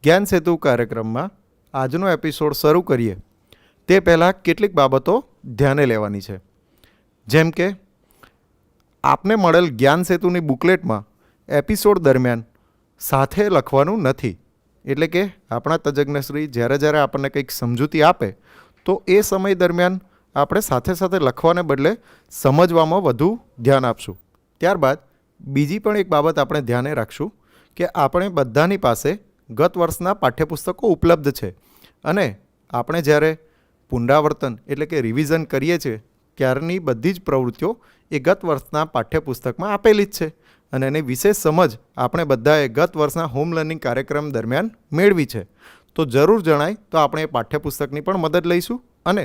જ્ઞાન સેતુ કાર્યક્રમમાં આજનો એપિસોડ શરૂ કરીએ તે પહેલાં કેટલીક બાબતો ધ્યાને લેવાની છે. જેમ કે આપને મળેલ જ્ઞાન સેતુની બુકલેટમાં એપિસોડ દરમિયાન સાથે લખવાનું નથી. એટલે કે આપણા તજજ્ઞશ્રી જ્યારે આપણને કંઈક સમજૂતી આપે તો એ સમય દરમિયાન આપણે સાથે સાથે લખવાને બદલે સમજવામાં વધુ ધ્યાન આપશું. ત્યારબાદ બીજી પણ એક બાબત આપણે ધ્યાને રાખશું કે આપણે બધાની પાસે ગત વર્ષના પાઠ્યપુસ્તકો ઉપલબ્ધ છે અને આપણે જ્યારે પુનરાવર્તન એટલે કે રિવિઝન કરીએ છીએ ત્યારની બધી જ પ્રવૃત્તિઓ એ ગત વર્ષના પાઠ્યપુસ્તકમાં આપેલી જ છે અને એની વિશેષ સમજ આપણે બધાએ ગત વર્ષના હોમ લર્નિંગ કાર્યક્રમ દરમિયાન મેળવી છે. તો જરૂર જણાય તો આપણે એ પાઠ્યપુસ્તકની પણ મદદ લઈશું અને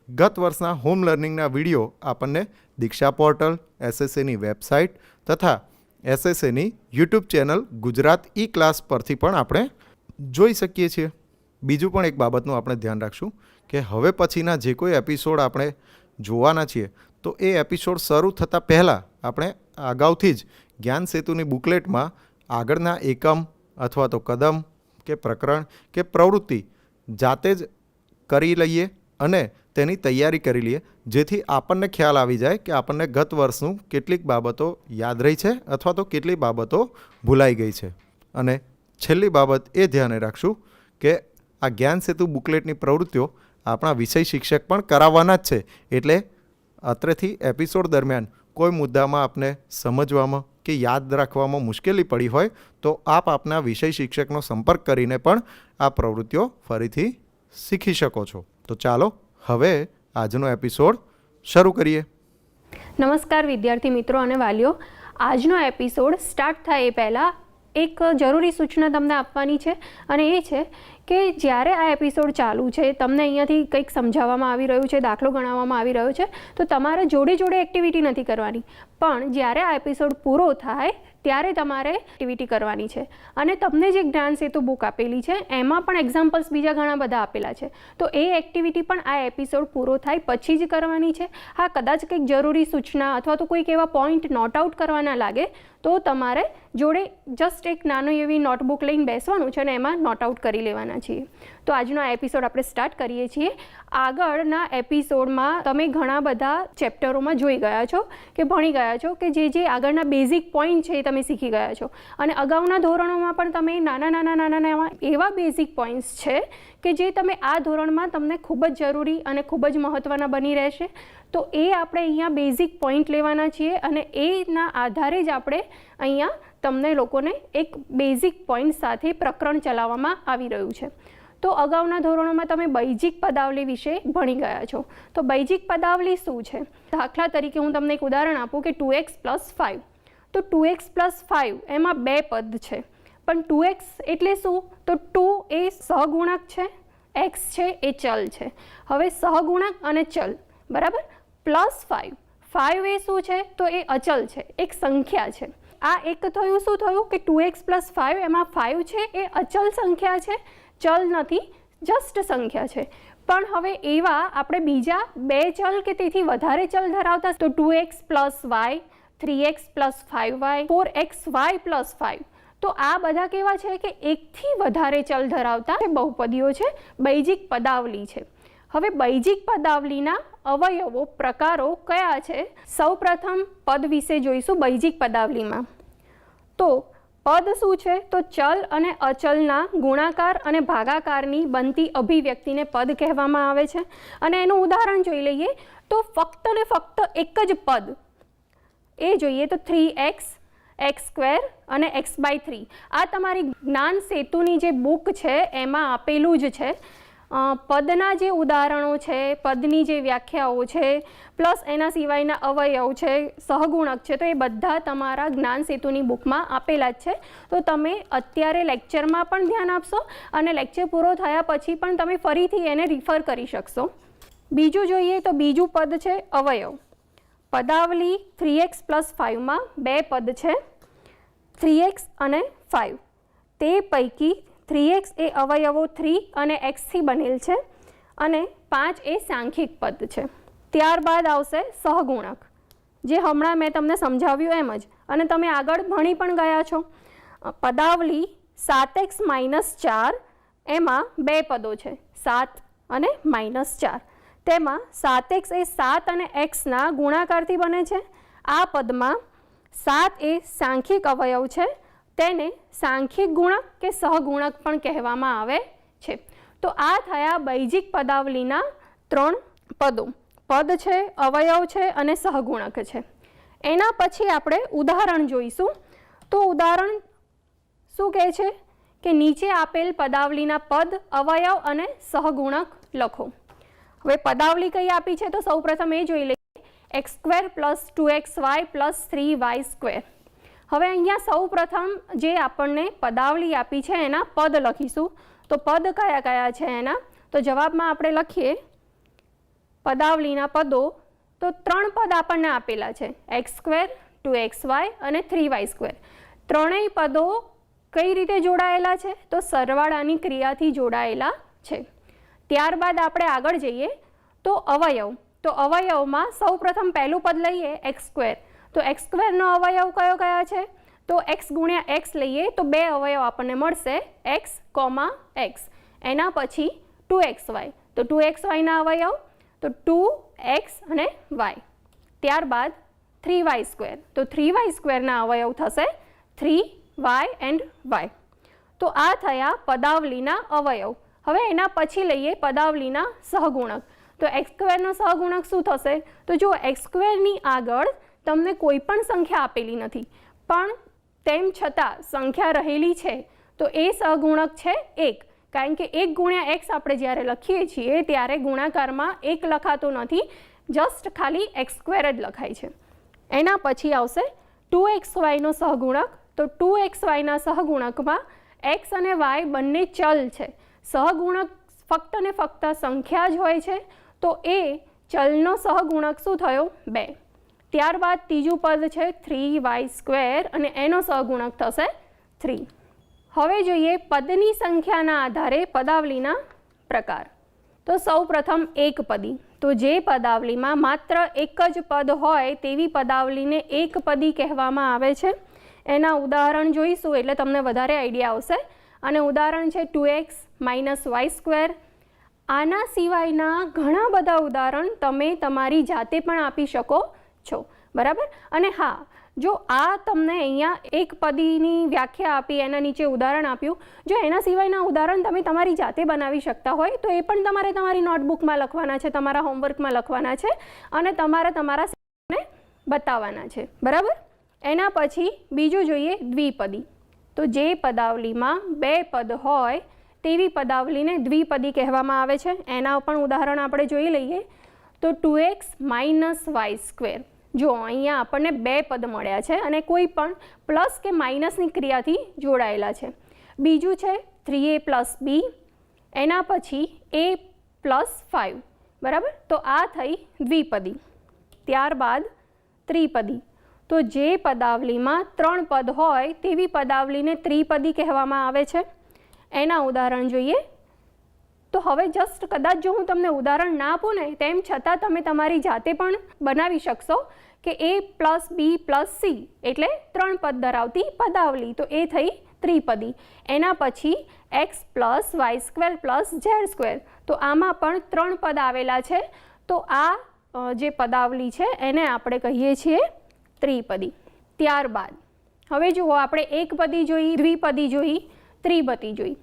ગત વર્ષના હોમ લર્નિંગના વિડીયો આપણને દીક્ષા પોર્ટલ, એસએસએની વેબસાઇટ તથા એસએસએની યુટ્યુબ ચેનલ ગુજરાત ઈ ક્લાસ પરથી પણ આપણે જોઈ શકીએ છીએ. બીજું પણ એક બાબતનું આપણે ધ્યાન રાખશું કે હવે પછીના જે કોઈ એપિસોડ આપણે જોવાના છીએ તો એ એપિસોડ શરૂ થતાં પહેલાં આપણે અગાઉથી જ જ્ઞાન સેતુની બુકલેટમાં આગળના એકમ અથવા તો કદમ કે પ્રકરણ કે પ્રવૃત્તિ જાતે જ કરી લઈએ અને તેની તૈયારી કરી લઈએ, જેથી આપણને ખ્યાલ આવી જાય કે આપણને ગત વર્ષનું કેટલીક બાબતો યાદ રહી છે અથવા તો કેટલી બાબતો ભૂલાઈ ગઈ છે. અને છેલ્લી બાબત એ ધ્યાને રાખશું કે આ જ્ઞાન સેતુ બુકલેટની પ્રવૃત્તિઓ આપણા વિષય શિક્ષક પણ કરાવવાના જ છે. એટલે અત્રેથી એપિસોડ દરમિયાન કોઈ મુદ્દામાં આપને સમજવામાં કે યાદ રાખવામાં મુશ્કેલી પડી હોય તો આપ આપના વિષય શિક્ષકનો સંપર્ક કરીને પણ આ પ્રવૃત્તિઓ ફરીથી શીખી શકો છો. તો ચાલો હવે આજનો એપિસોડ શરૂ કરીએ. નમસ્કાર વિદ્યાર્થી મિત્રો અને વાલીઓ. આજનો એપિસોડ સ્ટાર્ટ થાય એ પહેલાં એક જરૂરી સૂચના તમને આપવાની છે અને એ છે કે જ્યારે આ એપિસોડ ચાલુ છે, તમને અહીંયાથી કંઈક સમજાવવામાં આવી રહ્યું છે, દાખલો ગણાવવામાં આવી રહ્યો છે, તો તમારે જોડે જોડે એક્ટિવિટી નથી કરવાની, પણ જ્યારે આ એપિસોડ પૂરો થાય ત્યારે તમારે એક્ટિવિટી કરવાની છે. અને તમને જે જ્ઞાન સેતુ બુક આપેલી છે એમાં પણ એક્ઝામ્પલ્સ બીજા ઘણા બધા આપેલા છે, તો એ એક્ટિવિટી પણ આ એપિસોડ પૂરો થાય પછી જ કરવાની છે. હા, કદાચ કંઈક જરૂરી સૂચના અથવા તો કોઈક એવા પોઈન્ટ નોટ આઉટ કરવાના લાગે તો તમારે જોડે જસ્ટ એક નાનું એવી નોટબુક લઈને બેસવાનું છે અને એમાં નોટ આઉટ કરી લેવાના છીએ. તો આજનો આ એપિસોડ આપણે સ્ટાર્ટ કરીએ છીએ. આગળના એપિસોડમાં તમે ઘણા બધા ચેપ્ટરોમાં જોઈ ગયા છો કે ભણી ગયા છો કે જે આગળના બેઝિક પોઈન્ટ છે એ તમે શીખી ગયા છો અને અગાઉના ધોરણોમાં પણ તમે નાના એવા બેઝિક પોઈન્ટ્સ છે કે જે તમે આ ધોરણમાં તમને ખૂબ જ જરૂરી અને ખૂબ જ મહત્ત્વના બની રહેશે. તો એ આપણે અહીંયા બેઝિક પોઈન્ટ લેવાના છીએ અને એના આધારે જ આપણે અહીંયા તમને લોકોને એક બેઝિક પોઈન્ટ સાથે પ્રકરણ ચલાવવામાં આવી રહ્યું છે. તો અગાઉના ધોરણોમાં તમે બૈજિક પદાવલી વિશે ભણી ગયા છો. તો બૈજિક પદાવલી શું છે? દાખલા તરીકે હું તમને એક ઉદાહરણ આપું કે 2x + 5. તો 2x + 5 એમાં બે પદ છે, પણ 2x એટલે શું? તો 2 એ સહગુણક છે, x છે એ ચલ છે. હવે સહગુણક અને ચલ બરાબર +5. 5 એ શું છે? તો એ અચલ છે, એક સંખ્યા છે. આ એક થયું. શું થયું કે 2x + 5 એમાં 5 છે એ અચલ સંખ્યા છે, ચલ નથી, જસ્ટ સંખ્યા છે. પણ હવે એવા આપણે બીજા બે ચલ કે તેથી વધારે ચલ ધરાવતા, તો 2x + y, 3x + 5y, 4xy + 5. તો આ બધા કેવા છે કે એકથી વધારે ચલ ધરાવતા બહુપદીઓ છે, બૈજિક પદાવલી છે. હવે બૈજિક પદાવલીના અવયવો પ્રકારો કયા છે? સૌપ્રથમ પદ વિશે જોઈશું બૈજિક પદાવલીમાં. તો પદ શું છે? તો ચલ અને અચલના ગુણાકાર અને ભાગાકારની બનતી અભિવ્યક્તિને પદ કહેવામાં આવે છે. અને એનું ઉદાહરણ જોઈ લઈએ તો ફક્ત ને ફક્ત એક જ પદ એ જોઈએ તો 3x, x² અને x/3. આ તમારી જ્ઞાન સેતુની જે બુક છે એમાં આપેલું જ છે. પદના જે ઉદાહરણો છે, પદની જે વ્યાખ્યાઓ છે, પ્લસ એના સિવાયના અવયવ છે, સહગુણક છે, તો એ બધા તમારા જ્ઞાન સેતુની બુકમાં આપેલા જ છે. તો તમે અત્યારે લેક્ચરમાં પણ ધ્યાન આપશો અને લેક્ચર પૂરો થયા પછી પણ તમે ફરીથી એને રિફર કરી શકશો. બીજું જોઈએ તો બીજું પદ છે અવયવ. પદાવલી 3x + 5માં બે પદ છે, 3x અને 5. તે પૈકી 3x એ અવયવો 3 અને xથી બનેલ છે અને 5 એ સાંખ્યિક પદ છે. ત્યારબાદ આવશે સહગુણક, જે હમણાં મેં તમને સમજાવ્યું એમ જ અને તમે આગળ ભણી પણ ગયા છો. પદાવલી 7x - 4 એમાં બે પદો છે, 7 અને -4. તેમાં 7x એ 7 અને xના ગુણાકારથી બને છે. આ પદમાં 7 એ સાંખ્યિક અવયવ છે, તેને સાંખ્યિક ગુણક કે સહગુણક પણ કહેવામાં આવે છે. તો આ થયા બૈજિક પદાવલીના 3 પદો. પદ છે, અવયવ છે અને સહગુણક છે. એના પછી આપણે ઉદાહરણ જોઈશું. તો ઉદાહરણ શું કહે છે કે નીચે આપેલ પદાવલીના પદ, અવયવ અને સહગુણક લખો. હવે પદાવલી કઈ આપી છે તો સૌપ્રથમ એ જોઈ લઈએ. x² + 2xy + 3y². હવે અહીંયા સૌપ્રથમ જે આપણને પદાવલી આપી છે એના પદ લખીશું. તો પદ કયા કયા છે એના? તો જવાબમાં આપણે લખીએ પદાવલીના પદો. તો 3 પદ આપણને આપેલા છે, x², 2xy અને 3y². ત્રણેય પદો કઈ રીતે જોડાયેલા છે? તો સરવાળાની ક્રિયાથી જોડાયેલા છે. ત્યારબાદ આપણે આગળ જઈએ તો અવયવ. તો અવયવમાં સૌપ્રથમ પહેલું પદ લઈએ x². તો x² નો અવયવ કયા છે? તો x × x લઈએ તો બે અવયવ આપણને મળશે, x, x. એના પછી 2xy. તો 2xy ના અવયવ તો 2x અને y. ત્યારબાદ 3y². તો 3y² ના અવયવ થશે 3y and y. તો આ થયા પદાવલીના અવયવ. હવે એના પછી લઈએ પદાવલીના સહગુણક. તો x² નો સહગુણક શું થશે? તો જો x² ની આગળ તમને કોઈ પણ સંખ્યા આપેલી નથી, પણ તેમ છતાં સંખ્યા રહેલી છે, તો એ સહગુણક છે 1. કારણ કે 1 × x આપણે જ્યારે લખીએ છીએ ત્યારે ગુણાકારમાં 1 લખાતો નથી, જસ્ટ ખાલી x² જ લખાય છે. એના પછી આવશે 2xy નો સહગુણક. તો 2xy ના સહગુણકમાં x અને y બંને ચલ છે. સહગુણક ફક્ત ને ફક્ત સંખ્યા જ હોય છે, તો એ ચલનો સહગુણક શું થયો? 2. ત્યારબાદ ત્રીજું પદ છે 3y² અને એનો સહગુણક થશે 3. હવે જોઈએ પદની સંખ્યાના આધારે પદાવલીના પ્રકાર. તો સૌપ્રથમ એકપદી. તો જે પદાવલીમાં માત્ર એક જ પદ હોય તેવી પદાવલીને એકપદી કહેવામાં આવે છે. એના ઉદાહરણ જોઈશું એટલે તમને વધારે આઈડિયા આવશે. અને ઉદાહરણ છે 2x - y². આના સિવાયના ઘણા બધા ઉદાહરણ તમે તમારી જાતે પણ આપી શકો છો, બરાબર. અને હા, જો આ તમને અહીંયા એક પદીની વ્યાખ્યા આપી, એના નીચે ઉદાહરણ આપ્યું, જો એના સિવાયના ઉદાહરણ તમે તમારી જાતે બનાવી શકતા હોય તો એ પણ તમારે તમારી નોટબુકમાં લખવાના છે, તમારા હોમવર્કમાં લખવાના છે અને તમારે તમારા શિક્ષકને બતાવવાના છે, બરાબર. એના પછી બીજું જોઈએ દ્વિપદી. તો જે પદાવલીમાં બે પદ હોય તેવી પદાવલીને દ્વિપદી કહેવામાં આવે છે. એના પણ ઉદાહરણ આપણે જોઈ લઈએ. તો 2x - y². જો અહીંયા આપણને બે પદ મળ્યા છે અને કોઈ પણ પ્લસ કે માઇનસની ક્રિયાથી જોડાયેલા છે. બીજું છે 3a + b. એના પછી a + 5, બરાબર. તો આ થઈ દ્વિપદી. ત્યારબાદ ત્રિપદી. તો જે પદાવલીમાં 3 પદ હોય તેવી પદાવલીને ત્રિપદી કહેવામાં આવે છે. એના ઉદાહરણ જોઈએ. તો હવે જસ્ટ કદાચ જો હું તમને ઉદાહરણ ના આપું ને તેમ છતાં તમે તમારી જાતે પણ બનાવી શકશો કે a + b + c એટલે 3 પદ ધરાવતી પદાવલી. તો એ થઈ ત્રિપદી. એના પછી x + y² + z². તો આમાં પણ 3 પદ આવેલા છે. તો આ જે પદાવલી છે એને આપણે કહીએ છીએ ત્રિપદી. ત્યારબાદ હવે જુઓ, આપણે એકપદી જોઈ, દ્વિપદી જોઈ, ત્રિપદી જોઈ.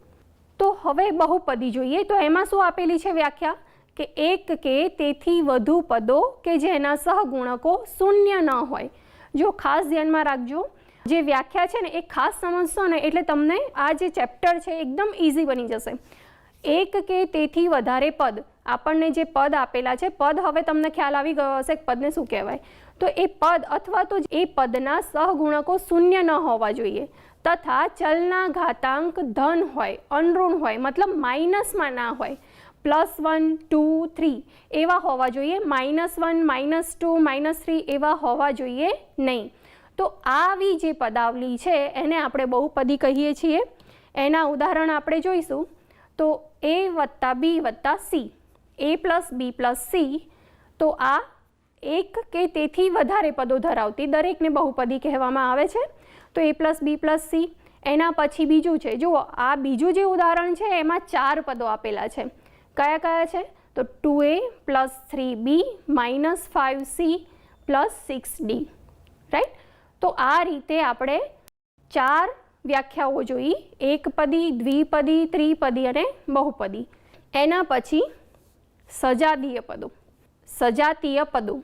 તો હવે બહુપદી જોઈએ. તો એમાં શું આપેલી છે વ્યાખ્યા? કે એક કે તેથી વધુ પદો કે જેના સહગુણકો શૂન્ય ન હોય. જો ખાસ ધ્યાનમાં રાખજો, જે વ્યાખ્યા છે ને એ ખાસ સમજશો ને એટલે તમને આ જે ચેપ્ટર છે એકદમ ઇઝી બની જશે. એક કે તેથી વધારે પદ, આપણને જે પદ આપેલા છે, પદ હવે તમને ખ્યાલ આવી ગયો હશે કે પદને શું કહેવાય. તો એ પદ અથવા તો એ પદના સહગુણકો શૂન્ય ન હોવા જોઈએ, તથા ચલના ઘાતાંક ધન હોય, અનઋણ હોય, મતલબ માઇનસમાં ના હોય. +1, 2, 3 એવા હોવા જોઈએ. -1, -2, -3 એવા હોવા જોઈએ નહીં. તો આવી જે પદાવલી છે એને આપણે બહુપદી કહીએ છીએ. એના ઉદાહરણ આપણે જોઈશું. તો a + b + c, a + b + c. તો આ એક કે તેથી વધારે પદો ધરાવતી દરેકને બહુપદી કહેવામાં આવે છે. તો a + b + c. એના પછી બીજું છે, જુઓ આ બીજું જે ઉદાહરણ છે એમાં 4 પદો આપેલા છે. કયા કયા છે? તો 2a plus 3b minus 5c plus 6d, right. તો આ રીતે આપણે 4 વ્યાખ્યાઓ જોઈ, એકપદી, દ્વિપદી, ત્રિપદી અને બહુપદી. એના પછી સજાતીય પદો. સજાતીય પદો.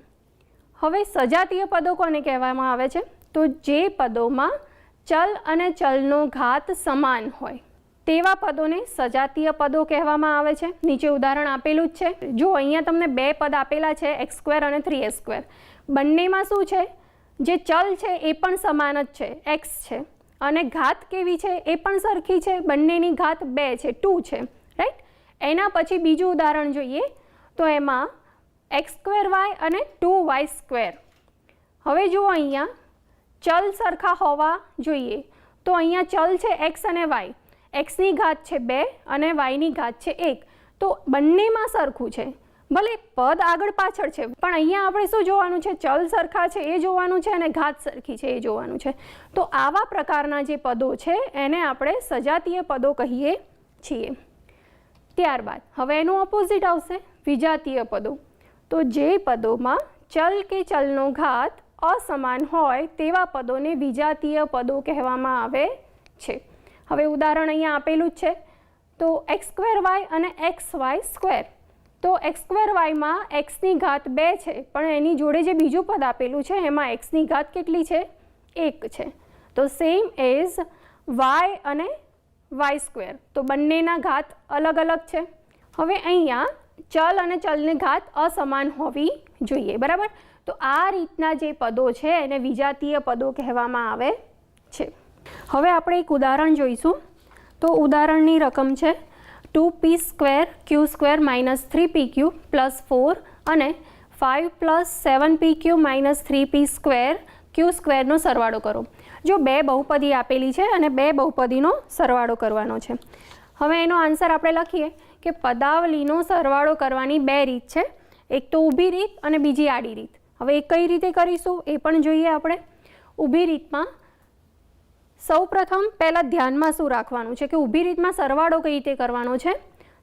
હવે સજાતીય પદો કોને કહેવામાં આવે છે? તો જે પદોમાં ચલ અને ચલનો ઘાત સમાન હોય તેવા પદોને સજાતીય પદો કહેવામાં આવે છે. નીચે ઉદાહરણ આપેલું જ છે. જો અહીંયા તમને 2 પદ આપેલા છે, x² અને 3a². બંનેમાં શું છે? જે ચલ છે એ પણ સમાન જ છે, x છે, અને ઘાત કેવી છે એ પણ સરખી છે. બંનેની ઘાત 2 છે, 2 છે, રાઈટ. એના પછી બીજું ઉદાહરણ જોઈએ તો એમાં x²y અને 2y². હવે જુઓ અહીંયા ચલ સરખા હોવા જોઈએ. તો અહીંયા ચલ છે x અને y, xની ઘાત છે 2 અને yની ઘાત છે 1. તો બંનેમાં સરખું છે, ભલે પદ આગળ પાછળ છે, પણ અહીંયા આપણે શું જોવાનું છે? ચલ સરખા છે એ જોવાનું છે અને ઘાત સરખી છે એ જોવાનું છે. તો આવા પ્રકારના જે પદો છે એને આપણે સજાતીય પદો કહીએ છીએ. ત્યારબાદ હવે એનું ઓપોઝિટ આવશે, વિજાતીય પદો. તો જે પદોમાં ચલ કે ચલનો ઘાત અસમાન હોય તેવા પદોને વિજાતીય પદો કહેવામાં આવે છે. હવે ઉદાહરણ અહીંયા આપેલું જ છે. તો x²y અને xy². તો x²yમાં xની ઘાત 2 છે, પણ એની જોડે જે બીજું પદ આપેલું છે એમાં xની ઘાત કેટલી છે? 1 છે. તો સેમ એઝ y અને y². તો બંનેના ઘાત અલગ અલગ છે. હવે અહીંયા ચલ અને ચલની ઘાત અસમાન હોવી જોઈએ, બરાબર. તો આ રીતના જે પદો છે એને વિજાતીય પદો કહેવામાં આવે છે. હવે આપણે એક ઉદાહરણ જોઈશું. તો ઉદાહરણની રકમ છે 2p² q² minus 3pq plus 4 અને 5 પ્લસ 7pq માઇનસ 3p² q²નો સરવાળો કરો. જો 2 બહુપદી આપેલી છે અને 2 બહુપદીનો સરવાળો કરવાનો છે. હવે એનો આન્સર આપણે લખીએ કે પદાવલીનો સરવાળો કરવાની 2 રીત છે. એક તો ઊભી રીત અને બીજી આડી રીત. હવે એ કઈ રીતે કરીશું એ પણ જોઈએ આપણે. ઊભી રીતમાં સૌપ્રથમ પહેલાં ધ્યાનમાં શું રાખવાનું છે કે ઊભી રીતમાં સરવાળો કઈ રીતે કરવાનો છે?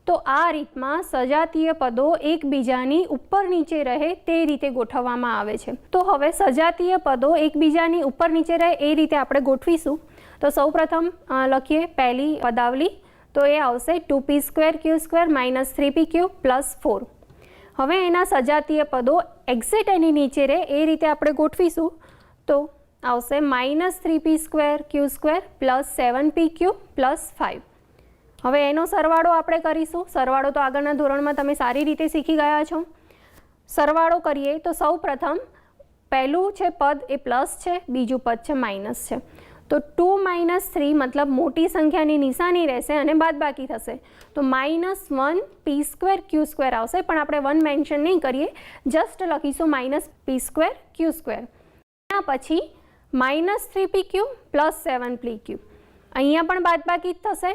તો આ રીતમાં સજાતીય પદો એકબીજાની ઉપર નીચે રહે તે રીતે ગોઠવવામાં આવે છે. તો હવે સજાતીય પદો એકબીજાની ઉપર નીચે રહે એ રીતે આપણે ગોઠવીશું. તો સૌપ્રથમ લખીએ પહેલી પદાવલી. તો એ આવશે 2p² q² minus 3pq plus 4. હવે એના સજાતીય પદો એક્ઝેક્ટ એની નીચે રહે એ રીતે આપણે ગોઠવીશું. તો આવશે minus 3p² q² plus 7pq plus 5. હવે એનો સરવાળો આપણે કરીશું. સરવાળો તો આગળના ધોરણમાં તમે સારી રીતે શીખી ગયા છો. સરવાળો કરીએ તો સૌ પ્રથમ પહેલું છે પદ એ પ્લસ છે, બીજું પદ છે માઇનસ છે. તો 2 - 3 મતલબ મોટી સંખ્યાની નિશાની રહેશે અને બાદબાકી થશે. તો -1 p² q² આવશે, પણ આપણે 1 મેન્શન નહીં કરીએ, જસ્ટ લખીશું -p² q². એના પછી -3pq પ્લસ 7pq. અહીંયા પણ બાદબાકી જ થશે,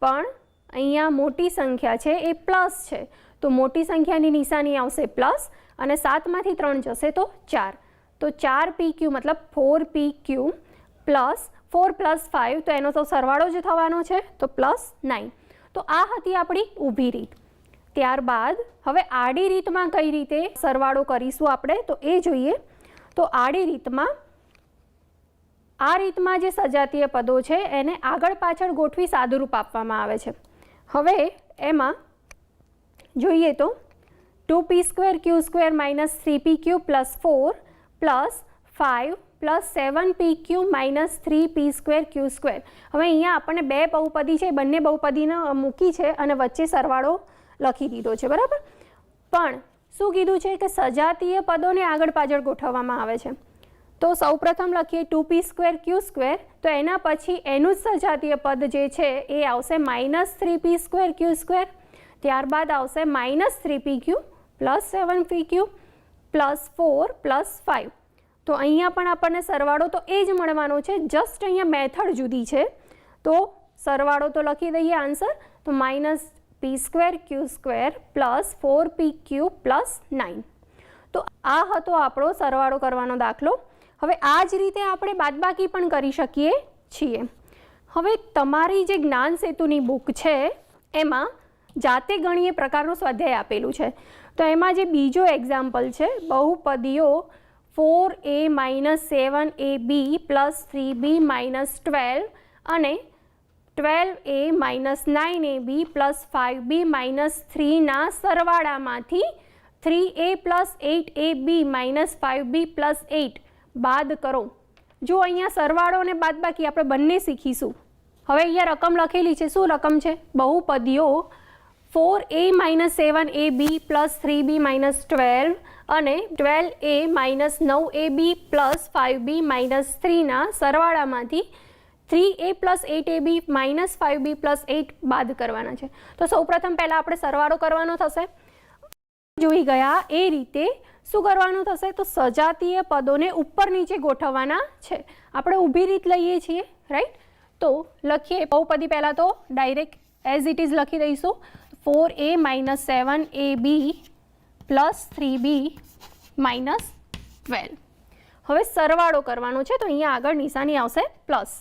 પણ અહીંયા મોટી સંખ્યા છે એ પ્લસ છે, તો મોટી સંખ્યાની નિશાની આવશે પ્લસ અને 7માંથી 3 જશે તો 4. તો 4pq મતલબ 4pq પ્લસ 4 પ્લસ 5, તો એનો તો સરવાળો જ થવાનો છે, તો +9. તો આ હતી આપણી ઊભી રીત. ત્યારબાદ હવે આડી રીતમાં કઈ રીતે સરવાળો કરીશું આપણે તો એ જોઈએ. તો આડી રીતમાં આ રીતમાં જે સજાતીય પદો છે એને આગળ પાછળ ગોઠવી સાદુરૂપ આપવામાં આવે છે. હવે એમાં જોઈએ તો 2p² q² minus 3pq plus 4 plus 5 plus 7pq minus 3p² q². હવે અહીંયા આપણને 2 બહુપદી છે, બંને બહુપદીને મૂકી છે અને વચ્ચે સરવાળો લખી દીધો છે, બરાબર. પણ શું કીધું છે કે સજાતીય પદોને આગળ પાછળ ગોઠવવામાં આવે છે. તો સૌપ્રથમ લખીએ 2p² q², તો એના પછી એનું જ સજાતીય પદ જે છે એ આવશે -3p² q². ત્યારબાદ આવશે -3pq plus 7pq plus 4 plus 5. તો અહીંયા પણ આપણને સરવાળો તો એ જ મળવાનો છે, જસ્ટ અહીંયા મેથડ જુદી છે. તો સરવાળો તો લખી દઈએ આન્સર. તો -p² q² plus 4pq plus 9. તો આ હતો આપણો સરવાળો કરવાનો દાખલો. હવે આ જ રીતે આપણે બાદબાકી પણ કરી શકીએ છીએ. હવે તમારી જે જ્ઞાન સેતુની બુક છે એમાં જાતે ગણીએ પ્રકારનું સ્વાધ્યાય આપેલું છે. તો એમાં જે બીજો એક્ઝામ્પલ છે બહુપદીઓ 4a - 7ab + 3b - 12 અને 12a - 9ab + 5b - 3 ના સરવાળામાંથી 3a + 8ab - 5b + 8 બાદ કરો. જો અહીંયા સરવાળો અને બાદબાકી આપણે બંને શીખીશું. હવે અહીંયા રકમ લખેલી છે. શું રકમ છે? બહુપદીઓ 4a - 7ab + 3b - 12 અને 12a - 9ab + 5b - 3 ના સરવાળામાંથી 3a + 8ab - 5b + 8 બાદ કરવાના છે. તો સૌપ્રથમ પહેલાં આપણે સરવાળો કરવાનો થશે. જોઈ ગયા એ રીતે શું કરવાનું થશે? તો સજાતીય પદોને ઉપર નીચે ગોઠવવાના છે. આપણે ઊભી રીત લઈએ છીએ, રાઈટ? તો લખીએ બહુપદી પહેલાં તો ડાયરેક્ટ એઝ ઇટ ઇઝ લખી દઈશું. 4a - 7ab + 3b - 12. હવે સરવાળો કરવાનો છે તો અહીંયા આગળ નિશાની આવશે પ્લસ.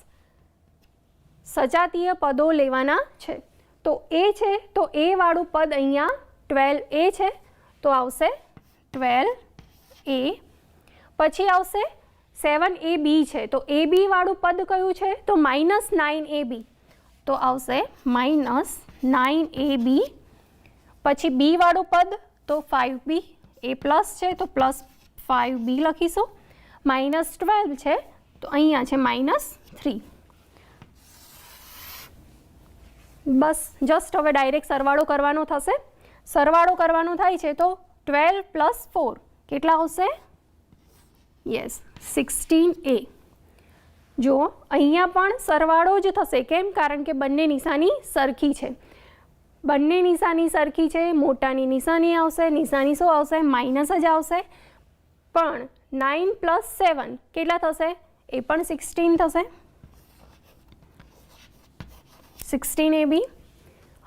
સજાતીય પદો લેવાના છે. તો એ છે તો એ વાળું પદ અહીંયા 12a છે તો આવશે 12a. પછી આવશે 7ab છે તો ab વાળું પદ કયું છે? તો -9ab તો આવશે -9ab. પછી b વાળું પદ તો 5b, એ પ્લસ છે તો +5b લખીશું. -12 છે તો અહીંયા છે -3. બસ જસ્ટ હવે ડાયરેક્ટ સરવાળો કરવાનો થશે. સરવાળો કરવાનો થાય છે તો 12 + 4 કેટલા આવશે? Yes 16a. જો અહીંયા પણ સરવાળો જ થશે. કેમ? કારણ કે બંને નિશાની સરખી છે. બંને નિશાની સરખી છે. મોટાની નિશાની આવશે. નિશાની શું આવશે? માઇનસ જ આવશે. પણ 9 + 7 કેટલા થશે? એ પણ 16 થશે. 16ab.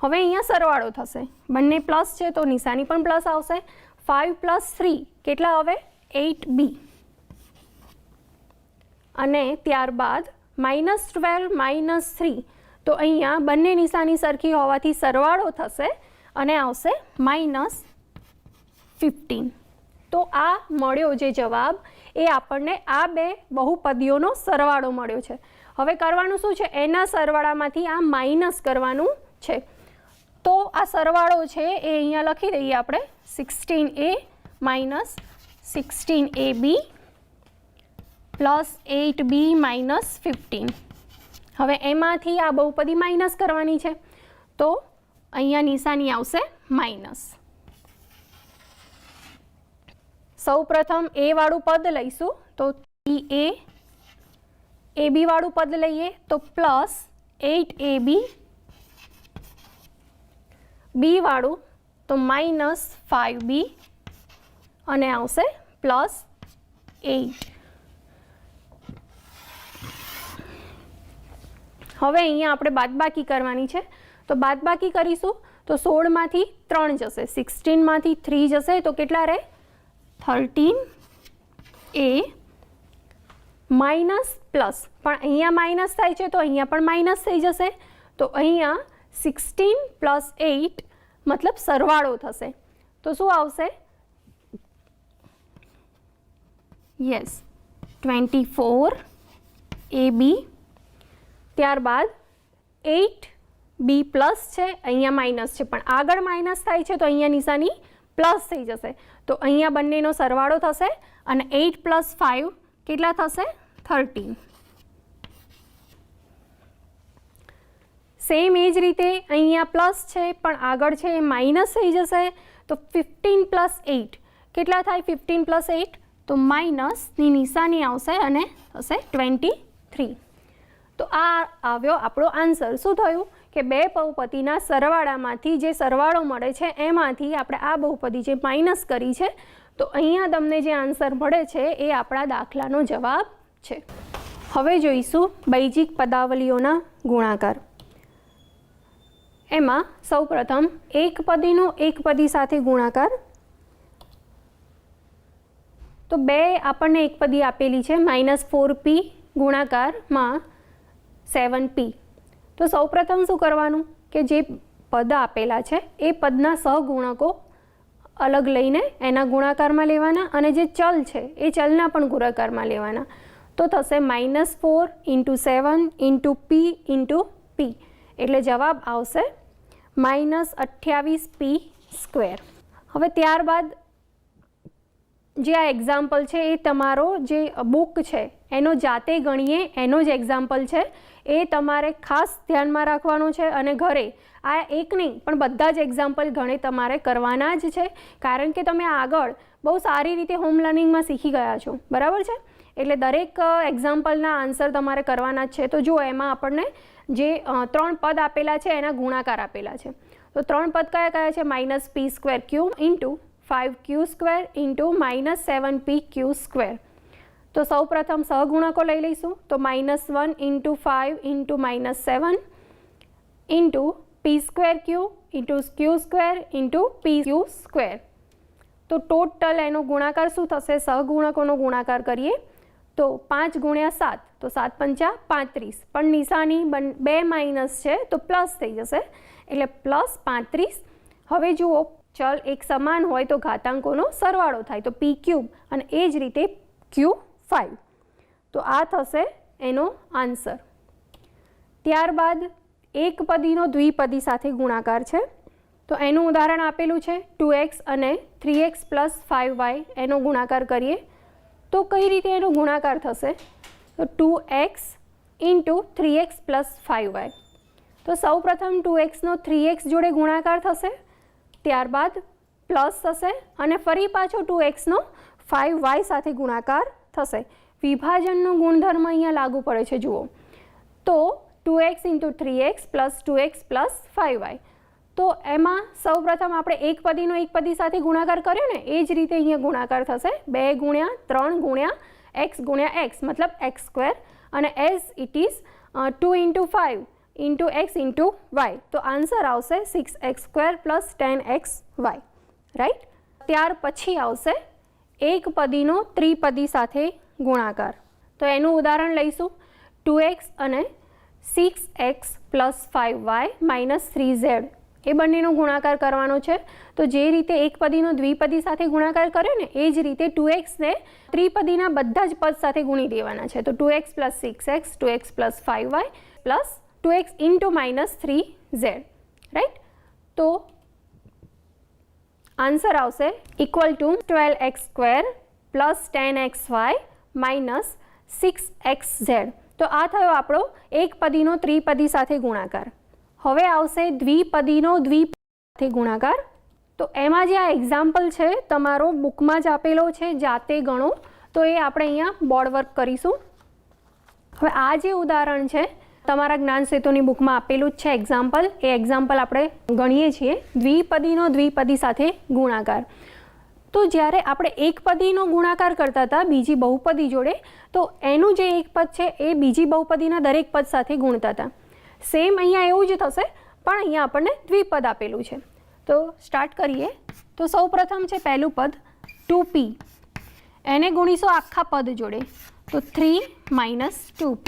હવે અહીંયા સરવાળો થશે. બંને પ્લસ છે તો નિશાની પણ પ્લસ આવશે. 5 + 3 કેટલા આવે? 8b. અને ત્યારબાદ -12 - 3 તો અહીંયા બંને નિશાની સરખી હોવાથી સરવાળો થશે અને આવશે -15. તો આ મળ્યો જે જવાબ એ આપણને આ બે બહુપદીઓનો સરવાળો મળ્યો છે. હવે કરવાનું શું છે? એના સરવાળામાંથી આ માઇનસ કરવાનું છે. તો આ સરવાળો છે એ અહીંયા લખી દઈએ આપણે. 16a - 16ab + 8b - 15. હવે એમાંથી આ બહુપદી માઇનસ કરવાની છે તો અહીંયા નિશાની આવશે માઇનસ. સૌ પ્રથમ એ વાળું પદ લઈશું તો 3a. ab વાળું પદ લઈએ તો +8ab. b વાળું તો -5b અને આવશે +8. હવે અહીંયા આપણે બાદબાકી કરવાની છે તો બાદબાકી કરીશું તો 16માંથી 3 જશે. 16માંથી 3 જશે તો કેટલા રહે? 13a minus plus. પણ અહીંયા માઇનસ થાય છે તો અહીંયા પણ માઇનસ થઈ જશે. તો અહીંયા 16 + 8 મતલબ સરવાળો થશે. તો શું આવશે? Yes 24ab. ત્યારબાદ 8b પ્લસ છે, અહીંયા માઇનસ છે પણ આગળ માઇનસ થાય છે તો અહીંયા નિશાની પ્લસ થઈ જશે. તો અહીંયા બંનેનો સરવાળો થશે અને 8 + 5 કેટલા થશે? 13. સેમ એ જ રીતે અહીંયા પ્લસ છે પણ આગળ છે એ માઇનસ થઈ જશે. તો 15 + 8 કેટલા થાય? 15 + 8 તો માઇનસની નિશાની આવશે અને થશે 23. તો આ આવ્યો આપણો આન્સર. શું થયું કે બે બહુપદીના સરવાળામાંથી જે સરવાળો મળે છે એમાંથી આપણે આ બહુપદી જે માઇનસ કરી છે તો અહીંયા તમને જે આન્સર મળે છે એ આપણા દાખલાનો જવાબ છે. હવે જોઈશું બૈજિક પદાવલીઓના ગુણાકાર. એમાં સૌપ્રથમ એકપદીનો એકપદી સાથે ગુણાકાર. તો બે આપણને એકપદી આપેલી છે -4p ગુણાકારમાં 7p. તો સૌપ્રથમ શું કરવાનું કે જે પદ આપેલા છે એ પદના સહગુણકો અલગ લઈને એના ગુણાકારમાં લેવાના અને જે ચલ છે એ ચલના પણ ગુણાકારમાં લેવાના. તો થશે -4 × 7 × p × p, એટલે જવાબ આવશે -28p². હવે ત્યારબાદ જે આ એક્ઝામ્પલ છે એ તમારો જે બુક છે એનો જાતે ગણીએ એનો જ એક્ઝામ્પલ છે, એ તમારે ખાસ ધ્યાનમાં રાખવાનું છે અને ઘરે આ એક નહીં પણ બધા જ એક્ઝામ્પલ ઘણે તમારે કરવાના જ છે, કારણ કે તમે આગળ બહુ સારી રીતે હોમ લર્નિંગમાં શીખી ગયા છો, બરાબર છે. એટલે દરેક એક્ઝામ્પલના આન્સર તમારે કરવાના જ છે. તો જુઓ એમાં આપણને જે 3 પદ આપેલા છે એના ગુણાકાર આપેલા છે. તો 3 પદ કયા કયા છે? -p²³ × 5q² × -7pq². તો સૌપ્રથમ સહગુણકો લઈ લઈશું. તો -1 × 5 × -7 × p²q × q² × pq². તો ટોટલ એનો ગુણાકાર શું થશે? સહગુણકોનો ગુણાકાર કરીએ તો 5 × 7, તો 7 × 5 = 35, પણ નિશાની 2 માઇનસ છે તો પ્લસ થઈ જશે, એટલે +35. હવે જુઓ ચલ એક સમાન હોય તો ઘાતાંકોનો સરવાળો થાય, તો p³ અને એ જ રીતે q5. તો આ થશે એનો આન્સર. ત્યારબાદ એકપદીનો દ્વિપદી સાથે ગુણાકાર છે. તો એનું ઉદાહરણ આપેલું છે 2x અને 3x + 5y, એનો ગુણાકાર કરીએ તો કઈ રીતે એનો ગુણાકાર થશે? તો 2x × 3x + 5y. તો સૌપ્રથમ 2x નો 3x જોડે ગુણાકાર થશે, ત્યારબાદ પ્લસ થશે અને ફરી પાછો 2x નો 5y સાથે ગુણાકાર થશે. વિભાજનનો ગુણધર્મ અહીંયા લાગુ પડે છે, જુઓ. તો 2x × 3x + 2x + 5y. તો એમાં સૌપ્રથમ આપણે એકપદીનો એકપદી સાથે ગુણાકાર કર્યો ને, એ જ રીતે અહીંયા ગુણાકાર થશે 2 × 3 × x × x, મતલબ x², અને as it is 2 × 5 × x × y. તો આન્સર આવશે 6x² + 10xy, રાઈટ. ત્યાર પછી આવશે એકપદીનો ત્રિપદી સાથે ગુણાકાર. તો એનું ઉદાહરણ લઈશું 2x અને 6x + 5y - 3z. એ બંનેનો ગુણાકાર કરવાનો છે. તો જે રીતે એકપદીનો દ્વિપદી સાથે ગુણાકાર કર્યો ને, એ જ રીતે 2x ને ત્રિપદીના બધા જ પદ સાથે ગુણી દેવાના છે. તો 2x + 6x, 2x + 5y + 2x × -3z, right. તો આન્સર આવશે = 12x² + 10xy - 6xz. તો આ થયો આપણો એકપદીનો ત્રિપદી સાથે ગુણાકાર. હવે આવશે દ્વિપદીનો દ્વિપદી સાથે ગુણાકાર. તો એમાં જે આ એક્ઝામ્પલ છે તમારો બુકમાં જ આપેલો છે, જાતે ગણો. તો એ આપણે અહીંયા બોર્ડ વર્ક કરીશું. હવે આ જે ઉદાહરણ છે તમારા જ્ઞાન સેતુની બુકમાં આપેલું જ છે એક્ઝામ્પલ. એ એક્ઝામ્પલ આપણે ગણીએ છીએ દ્વિપદીનો દ્વિપદી સાથે ગુણાકાર. તો જ્યારે આપણે એકપદીનો ગુણાકાર કરતા હતા બીજી બહુપદી જોડે, તો એનું જે એક પદ છે એ બીજી બહુપદીના દરેક પદ સાથે ગુણતા હતા. સેમ અહીંયા એવું જ થશે, પણ અહીંયા આપણને દ્વિપદ આપેલું છે. તો સ્ટાર્ટ કરીએ. તો સૌપ્રથમ છે પહેલું પદ 2p, એને ગુણીશું આખા પદ જોડે. તો 3 - 2p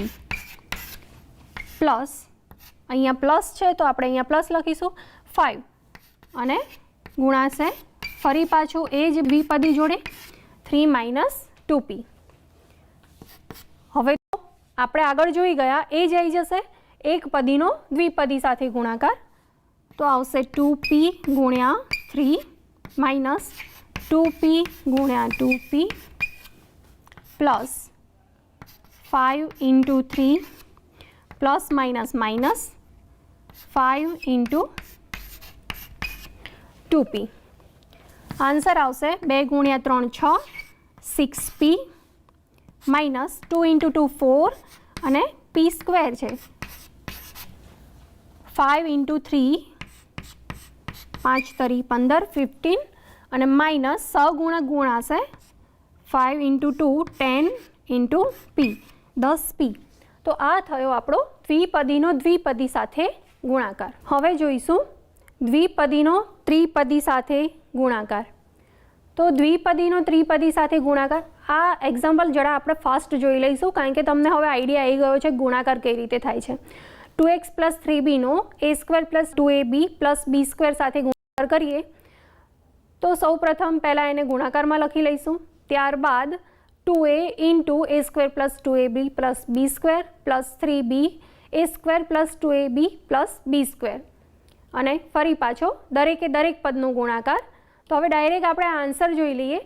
પ્લસ, અહીંયા પ્લસ છે તો આપણે અહીંયા પ્લસ લખીશું 5, અને ગુણાશે ફરી પાછું એ જ દ્વિપદી જોડે 3 - 2p. હવે તો આપણે આગળ જોઈ ગયા એ જ આવી જશે એકપદીનો દ્વિપદી સાથે ગુણાકાર. તો આવશે 2p × 3 - 2p × 2p plus 5 × 3 plus minus minus 5 × 2p. Answer આવશે 2 × 3 = 6p -2 × 2 4 અને p² છે. 5 × 3 5 × 3 15 15 અને માઇનસ સહગુણક ગુણાશે 5 × 2 10 × p 10p. તો આ થયો આપણો દ્વિપદીનો દ્વિપદી સાથે ગુણાકાર. હવે જોઈશું દ્વિપદીનો ત્રિપદી સાથે ગુણાકાર. તો દ્વિપદીનો ત્રિપદી સાથે ગુણાકાર, આ એક્ઝામ્પલ જરા આપણે ફાસ્ટ જોઈ લઈશું, કારણ કે તમને હવે આઈડિયા આવી ગયો છે ગુણાકાર કઈ રીતે થાય છે. 2x plus 3bનો a² plus 2ab plus b² સાથે ગુણાકાર કરીએ તો સૌ પ્રથમ પહેલાં એને ગુણાકારમાં લખી લઈશું, ત્યારબાદ 2a into a² plus 2ab plus b² plus 3b a² plus 2ab plus b² અને ફરી પાછો દરેકે દરેક પદનો ગુણાકાર. તો હવે ડાયરેક્ટ આપણે આન્સર જોઈ લઈએ.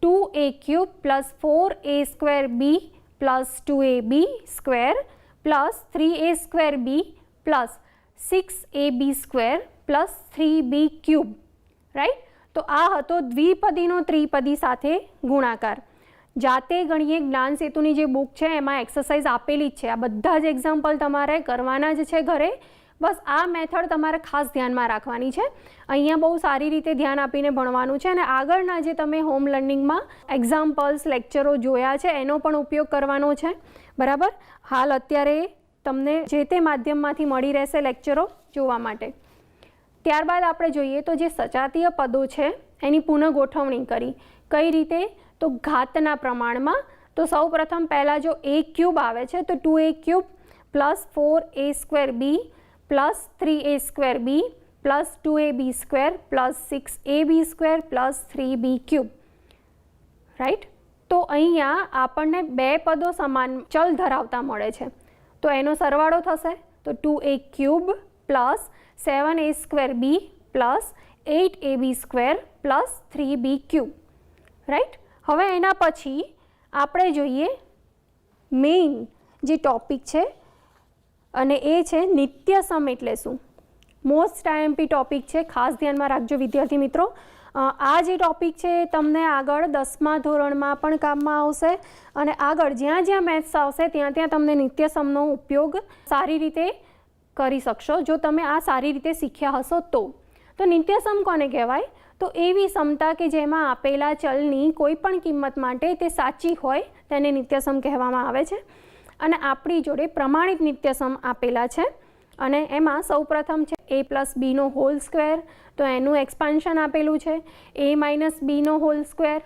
2a³ plus 4a²b plus 2ab² plus 3a²b plus 6ab² plus 3b³, right. તો આ હતો દ્વિપદીનો ત્રિપદી સાથે ગુણાકાર. જાતે ગણીએ જ્ઞાન સેતુની જે બુક છે એમાં એક્સરસાઇઝ આપેલી જ છે. આ બધા જ એક્ઝામ્પલ તમારે કરવાના જ છે ઘરે. બસ આ મેથડ તમારે ખાસ ધ્યાનમાં રાખવાની છે. અહીંયા બહુ સારી રીતે ધ્યાન આપીને ભણવાનું છે અને આગળના જે તમે હોમ લર્નિંગમાં એક્ઝામ્પલ્સ લેક્ચરો જોયા છે એનો પણ ઉપયોગ કરવાનો છે, બરાબર. હાલ અત્યારે તમને જે તે માધ્યમમાંથી મળી રહેશે લેક્ચરો જોવા માટે. ત્યારબાદ આપણે જોઈએ તો જે સજાતીય પદો છે એની પુનઃગોઠવણી કરી. કઈ રીતે? તો ઘાતના પ્રમાણમાં. તો સૌ પ્રથમ પહેલાં જો a³ આવે છે તો 2a³ plus 4a²b plus 3a²b plus 2ab² plus 6ab² plus 3b³, right. તો અહીંયા આપણને બે પદો સમાન ચલ ધરાવતા મળે છે તો એનો સરવાળો થશે. તો 2a³ plus 7a²b plus 8ab² plus 3b³, right. હવે એના પછી આપણે જોઈએ મેઇન જે ટોપિક છે અને એ છે નિત્યસમ એટલે શું. મોસ્ટ આઈએમપી ટોપિક છે, ખાસ ધ્યાનમાં રાખજો વિદ્યાર્થી મિત્રો. આ જે ટોપિક છે એ તમને આગળ 10મા ધોરણમાં પણ કામમાં આવશે અને આગળ જ્યાં જ્યાં મેથ્સ આવશે ત્યાં ત્યાં તમને નિત્યસમનો ઉપયોગ સારી રીતે કરી શકશો જો તમે આ સારી રીતે શીખ્યા હશો તો. તો નિત્યસમ કોને કહેવાય? તો એવી સમતા કે જેમાં આપેલા ચલની કોઈ પણ કિંમત માટે તે સાચી હોય તેને નિત્યસમ કહેવામાં આવે છે. અને આપણી જોડે પ્રમાણિત નિત્યસમ આપેલા છે અને એમાં સૌપ્રથમ છે a plus Bino whole square, તો એનું એક્સપાન્શન આપેલું છે a minus Bino whole square.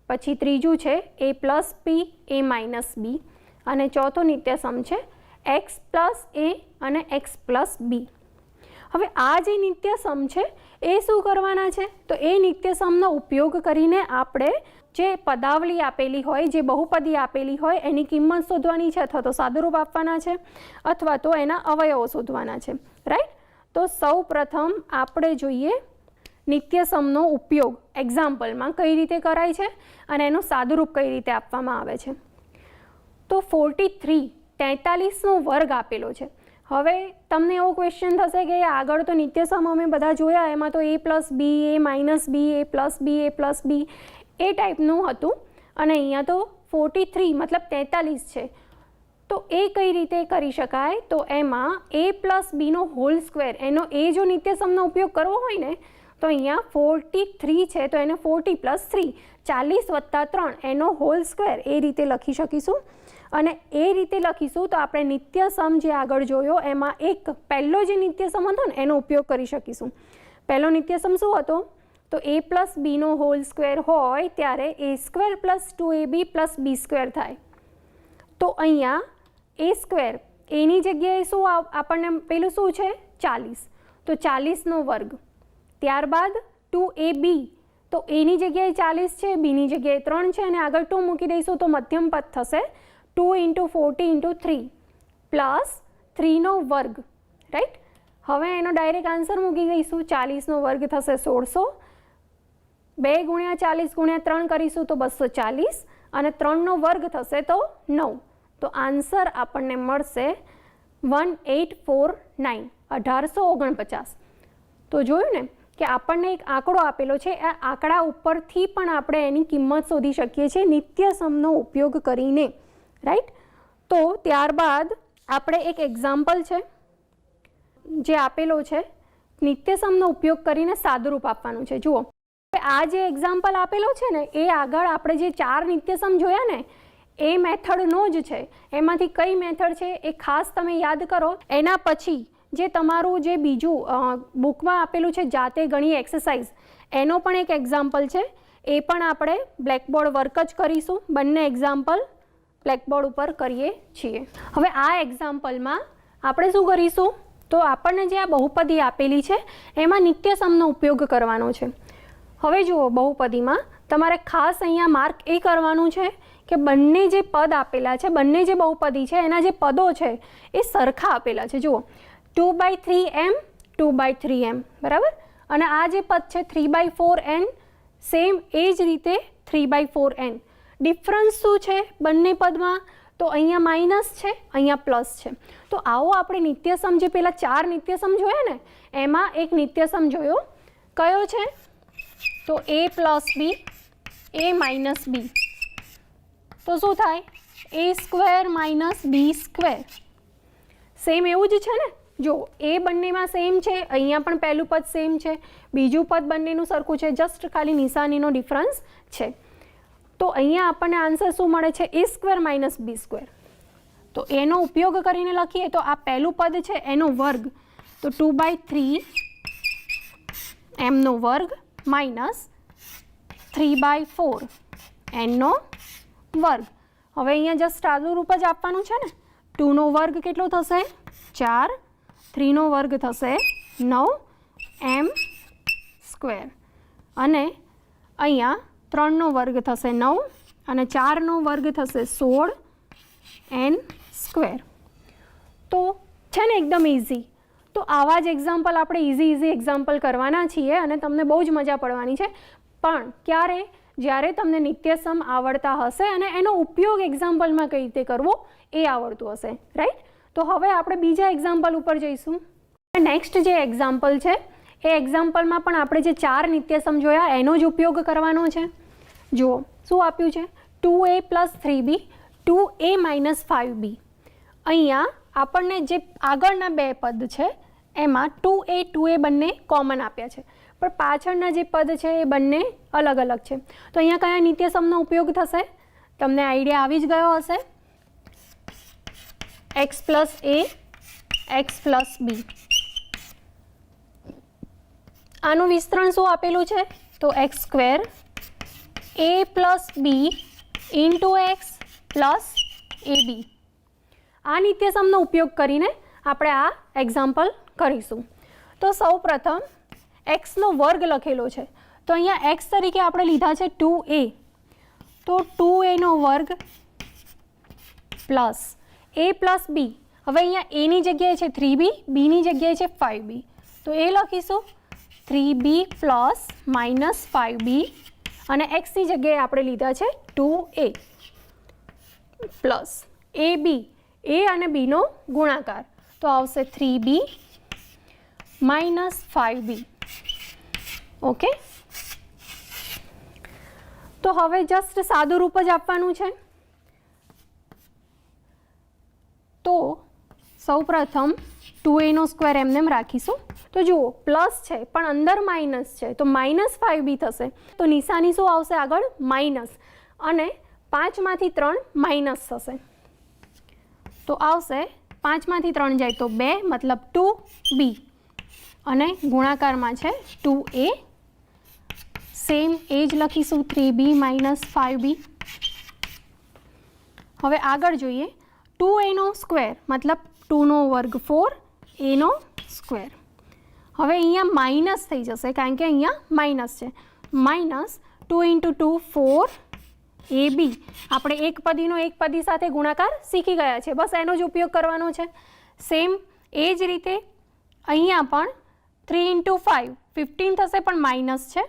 પછી ત્રીજું છે a plus b a minus b અને ચોથો નિત્યસમ છે x પ્લસ a અને x પ્લસ b. હવે આ જે નિત્યસમ છે એ શું કરવાના છે? તો એ નિત્યસમનો ઉપયોગ કરીને આપણે જે પદાવલી આપેલી હોય, જે બહુપદી આપેલી હોય એની કિંમત શોધવાની છે અથવા તો સાદુરૂપ આપવાના છે અથવા તો એના અવયવો શોધવાના છે, રાઈટ. તો સૌ પ્રથમ આપણે જોઈએ નિત્યસમનો ઉપયોગ એક્ઝામ્પલમાં કઈ રીતે કરાય છે અને એનું સાદુરૂપ કઈ રીતે આપવામાં આવે છે. તો 43નો વર્ગ આપેલો છે. હવે તમને એવો ક્વેશ્ચન થશે કે આગળ તો નિત્યસમ અમે બધા જોયા એમાં તો a plus B a minus B a plus B a plus B એ ટાઈપનું હતું અને અહીંયા તો 43 મતલબ 43 છે. તો એ કઈ રીતે કરી શકાય? તો એમાં a plus Bino whole square એનો એ જો નિત્યસમનો ઉપયોગ કરવો હોય ને તો અહીંયા 43 છે તો એને 40 પ્લસ 3 40 વત્તા 3 એનો હોલ સ્ક્વેર એ રીતે લખી શકીશું. અને એ રીતે લખીશું તો આપણે નિત્યસમ જે આગળ જોયો એમાં એક પહેલો જે નિત્યસમ હતો ને એનો ઉપયોગ કરી શકીશું. પહેલો નિત્યસમ શું હતો? તો a plus Bino whole square હોય ત્યારે a² plus 2ab plus b² થાય. તો અહીંયા a² એની જગ્યાએ શું આપણને પેલું શું છે? 40. તો 40નો વર્ગ. ત્યારબાદ 2ab તો એની જગ્યાએ 40 છે, બીની જગ્યાએ 3 છે અને આગળ 2 મૂકી દઈશું તો મધ્યમ પદ થશે 2 × 40 × 3 પ્લસ 3નો વર્ગ, રાઈટ. હવે એનો ડાયરેક્ટ આન્સર મૂકી દઈશું. 40નો વર્ગ થશે 1600, 2 × 40 × 3 કરીશું તો 240 અને 3નો વર્ગ થશે તો 9. તો આન્સર આપણને મળશે 1849, 1849. તો જોયું ને કે આપણને એક આંકડો આપેલો છે, આ આંકડા ઉપરથી પણ આપણે એની કિંમત શોધી શકીએ છીએ નિત્યસમનો ઉપયોગ કરીને, રાઈટ. તો ત્યારબાદ આપણે એક એક્ઝામ્પલ છે જે આપેલો છે નિત્યસમનો ઉપયોગ કરીને સાદુરૂપ આપવાનું છે. જુઓ આ જે એક્ઝામ્પલ આપેલો છે ને એ આગળ આપણે જે 4 નિત્યસમ જોયા ને એ મેથડનો જ છે. એમાંથી કઈ મેથડ છે એ ખાસ તમે યાદ કરો. એના પછી જે તમારું જે બીજું બુકમાં આપેલું છે જાતે ગણી એક્સરસાઇઝ એનો પણ એક એક્ઝામ્પલ છે, એ પણ આપણે બ્લેકબોર્ડ વર્ક જ કરીશું. બંને એક્ઝામ્પલ બ્લેકબોર્ડ ઉપર કરીએ છીએ. હવે આ એક્ઝામ્પલમાં આપણે શું કરીશું, તો આપણને જે આ બહુપદી આપેલી છે એમાં નિત્યસમનો ઉપયોગ કરવાનો છે. હવે જુઓ, બહુપદીમાં તમારે ખાસ અહીંયા માર્ક એ કરવાનું છે કે બંને જે પદ આપેલા છે, બંને જે બહુપદી છે એના જે પદો છે એ સરખા આપેલા છે. જુઓ 2/3m 2/3m બરાબર, અને આ જે પદ છે 3/4n સેમ એ જ રીતે 3/4n. ડિફરન્સ શું છે બંને પદમાં, તો અહીંયા માઇનસ છે, અહીંયા પ્લસ છે. તો આવો આપણે નિત્યસમ જે પેલા 4 નિત્યસમ જોયા ને એમાં એક નિત્યસમ જોયો, કયો છે, તો a + b a - b. તો શું થાય, a² - b². સેમ એવું જ છે ને. જો એ બંનેમાં સેમ છે, અહીંયા પણ પહેલું પદ સેમ છે, બીજું પદ બંનેનું સરખું છે, જસ્ટ ખાલી નિશાનીનો ડિફરન્સ છે. તો અહીંયા આપણને આન્સર શું મળે છે, a² - b². તો એનો ઉપયોગ કરીને લખીએ તો આ પહેલું પદ છે એનો વર્ગ, તો 2/3 m² - 3/4 n². હવે અહીંયા જસ્ટ સાદુરૂપ જ આપવાનું છે ને. 2નો વર્ગ કેટલો થશે, 4, 3નો વર્ગ થશે 9 m², અને અહીંયા 3નો વર્ગ થશે 9 અને 4નો વર્ગ થશે 16 n². તો છે ને એકદમ ઇઝી. તો આવા જ એક્ઝામ્પલ આપણે ઇઝી એક્ઝામ્પલ કરવાના છીએ અને તમને બહુ જ મજા પડવાની છે. પણ ક્યારે, જ્યારે તમને નિત્યસમ આવડતા હશે અને એનો ઉપયોગ એક્ઝામ્પલમાં કઈ રીતે કરવો એ આવડતું હશે, રાઈટ. તો હવે આપણે બીજા એક્ઝામ્પલ ઉપર જઈશું. નેક્સ્ટ જે એક્ઝામ્પલ છે એ એક્ઝામ્પલમાં પણ આપણે જે 4 નિત્યસમ જોયા એનો જ ઉપયોગ કરવાનો છે. જુઓ શું આપ્યું છે, 2a + 3b 2a - 5b. અહીંયા આપણને જે આગળના બે પદ છે એમાં 2a બંને કોમન આપ્યા છે, પણ પાછળના જે પદ છે એ બંને અલગ અલગ છે. તો અહીંયા કયા નિત્યસમનો ઉપયોગ થશે, તમને આઈડિયા આવી જ ગયો હશે. x + a x + b. આનું વિસ્તરણ શું આપેલું છે, તો x² a + b * x + ab. આ નિત્યસમનો ઉપયોગ કરીને આપણે આ એક્ઝામ્પલ કરીશું. તો સૌપ્રથમ x નો વર્ગ લખેલો છે, તો અહીંયા x તરીકે આપણે લીધા છે 2a, તો 2a નો વર્ગ પ્લસ a + b. હવે અહીંયા a ની જગ્યાએ છે 3b, b ની જગ્યાએ છે 5b, તો એ લખીશું 3b + -5b, અને x ની જગ્યાએ આપણે લીધા છે 2a પ્લસ ab, a અને b નો ગુણાકાર, તો આવશે 3b - 5b. ઓકે. તો હવે જસ્ટ સાદું રૂપ જ આપવાનું છે. તો સૌપ્રથમ 2a² એમને રાખીશું. તો જુઓ પ્લસ છે પણ અંદર માઇનસ છે, તો -5b થશે. તો નિશાની શું આવશે આગળ, માઇનસ, અને 5માંથી 3 માઇનસ થશે. તો આવશે 5માંથી 3 જાય તો 2 મતલબ 2b, અને ગુણાકારમાં છે 2a, સેમ એ જ લખીશું 3b - 5b. હવે આગળ જોઈએ, 2a² મતલબ 2નો વર્ગ 4 a². હવે અહીંયા માઇનસ થઈ જશે કારણ કે અહીંયા માઇનસ છે, -2 × 2 4ab. આપણે એક પદીનો એક પદી સાથે ગુણાકાર શીખી ગયા છે, બસ એનો જ ઉપયોગ કરવાનો છે. સેમ એ જ રીતે અહીંયા પણ 3 × 5 15 થશે પણ માઇનસ છે,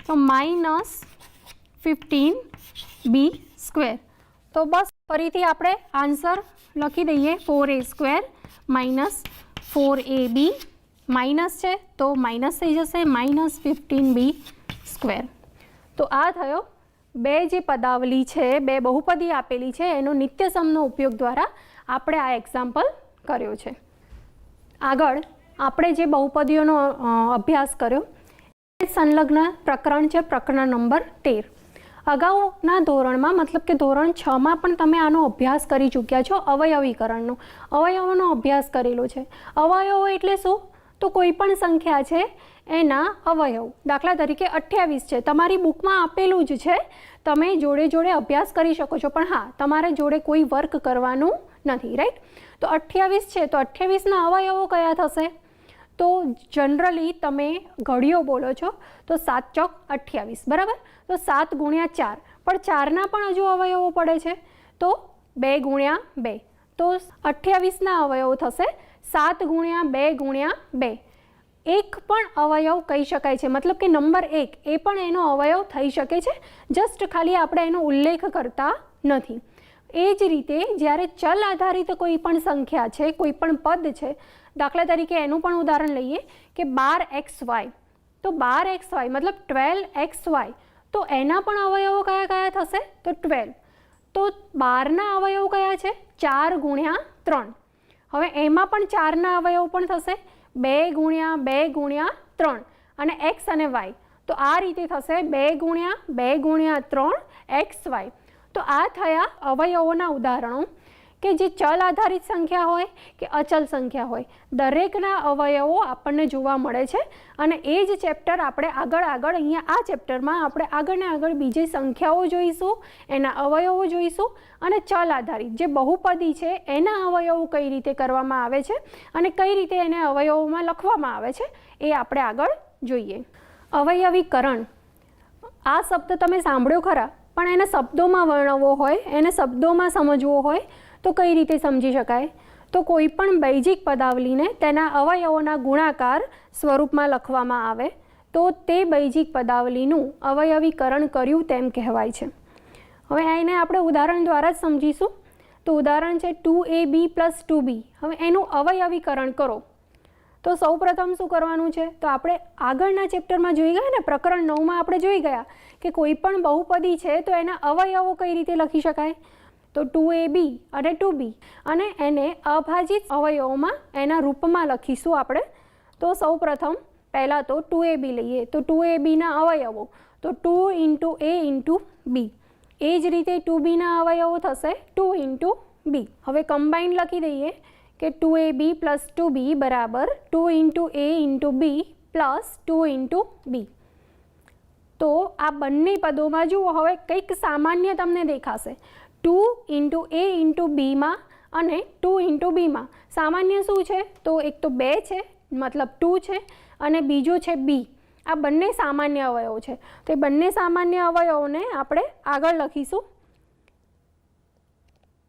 તો -15b². તો બસ ફરીથી આપણે આન્સર લખી દઈએ, 4a² - 4ab. માઇનસ છે તો માઇનસ થઈ જશે, -15b². તો આ થયો બે જે પદાવલી છે, બે બહુપદી આપેલી છે એનો નિત્યસમનો ઉપયોગ દ્વારા આપણે આ એક્ઝામ્પલ કર્યો છે. આગળ આપણે જે બહુપદીઓનો અભ્યાસ કર્યો એ સંલગ્ન પ્રકરણ છે, પ્રકરણ નંબર 13. અગાઉના ધોરણમાં મતલબ કે ધોરણ 6માં પણ તમે આનો અભ્યાસ કરી ચૂક્યા છો. અવયવીકરણનો, અવયવોનો અભ્યાસ કરેલો છે. અવયવો એટલે શું, તો કોઈ પણ સંખ્યા છે એના અવયવ. દાખલા તરીકે 28 છે, તમારી બુકમાં આપેલું જ છે, તમે જોડે જોડે અભ્યાસ કરી શકો છો, પણ હા તમારે જોડે કોઈ વર્ક કરવાનું નથી, રાઈટ. તો 28 છે તો 28ના અવયવો કયા થશે? તો જનરલી તમે ઘડીઓ બોલો છો તો 7 ચોક 28, બરાબર? તો 7 ગુણ્યા 4, પણ 4ના પણ હજુ અવયવો પડે છે તો 2 ગુણ્યા 2, તો 28ના અવયવો થશે 7 ગુણ્યા 2 ગુણ્યા 2. એક પણ અવયવ કહી શકાય છે, મતલબ કે નંબર 1 એ પણ એનો અવયવ થઈ શકે છે, જસ્ટ ખાલી આપણે એનો ઉલ્લેખ કરતા નથી. એ જ રીતે જ્યારે ચલ આધારિત કોઈ પણ સંખ્યા છે, કોઈ પણ પદ છે, દાખલા તરીકે એનું પણ ઉદાહરણ લઈએ કે 12xy, તો 12xy મતલબ 12xy, તો એના પણ અવયવો કયા કયા થશે? તો 12. તો 12ના અવયવો કયા છે? 4 ગુણ્યા 3. હવે એમાં પણ 4ના અવયવો પણ થશે 2 ગુણ્યા 2 ગુણ્યા 3, અને x અને y, તો આ રીતે થશે 2 ગુણ્યા 2 ગુણ્યા 3 xy. તો આ થયા અવયવોના ઉદાહરણો કે જે ચલ આધારિત સંખ્યા હોય કે અચલ સંખ્યા હોય, દરેકના અવયવો આપણને જોવા મળે છે. અને એ જ ચેપ્ટર આપણે આગળ અહીંયા આ ચેપ્ટરમાં આપણે આગળ બીજી સંખ્યાઓ જોઈશું, એના અવયવો જોઈશું, અને ચલ આધારિત જે બહુપદી છે એના અવયવો કઈ રીતે કરવામાં આવે છે અને કઈ રીતે એને અવયવોમાં લખવામાં આવે છે એ આપણે આગળ જોઈએ. અવયવીકરણ, આ શબ્દ તમે સાંભળ્યો ખરા, પણ એને શબ્દોમાં વર્ણવવો હોય, એને શબ્દોમાં સમજવો હોય તો કઈ રીતે સમજી શકાય? તો કોઈ પણ બૈજિક પદાવલીને તેના અવયવોના ગુણાકાર સ્વરૂપમાં લખવામાં આવે તો તે બૈજિક પદાવલીનું અવયવીકરણ કર્યું તેમ કહેવાય છે. હવે એને આપણે ઉદાહરણ દ્વારા જ સમજીશું. તો ઉદાહરણ છે 2ab + 2b. હવે એનું અવયવીકરણ કરો તો સૌપ્રથમ શું કરવાનું છે? તો આપણે આગળના ચેપ્ટરમાં જોઈ ગયા ને, પ્રકરણ 9માં આપણે જોઈ ગયા કે કોઈ પણ બહુપદી છે તો એના અવયવો કઈ રીતે લખી શકાય? તો 2ab અને 2b, અને એને અભાજિત અવયવોમાં એના રૂપમાં લખીશું આપણે. તો સૌપ્રથમ પહેલાં તો 2ab લઈએ તો 2abના અવયવો તો 2 × a × b. એ જ રીતે 2bના અવયવો થશે 2 × b. હવે કમ્બાઈન લખી દઈએ કે 2ab + 2b બરાબર 2 × a × b + 2 × b. તો આ બંને પદોમાં જુઓ, હવે કંઈક સામાન્ય તમને દેખાશે. 2 × a × bમાં અને 2 × bમાં સામાન્ય શું છે? તો એક તો 2 છે, મતલબ 2 છે, અને બીજો છે b. આ બંને સામાન્ય અવયવો છે. તો એ બંને સામાન્ય અવયવોને આપણે આગળ લખીશું.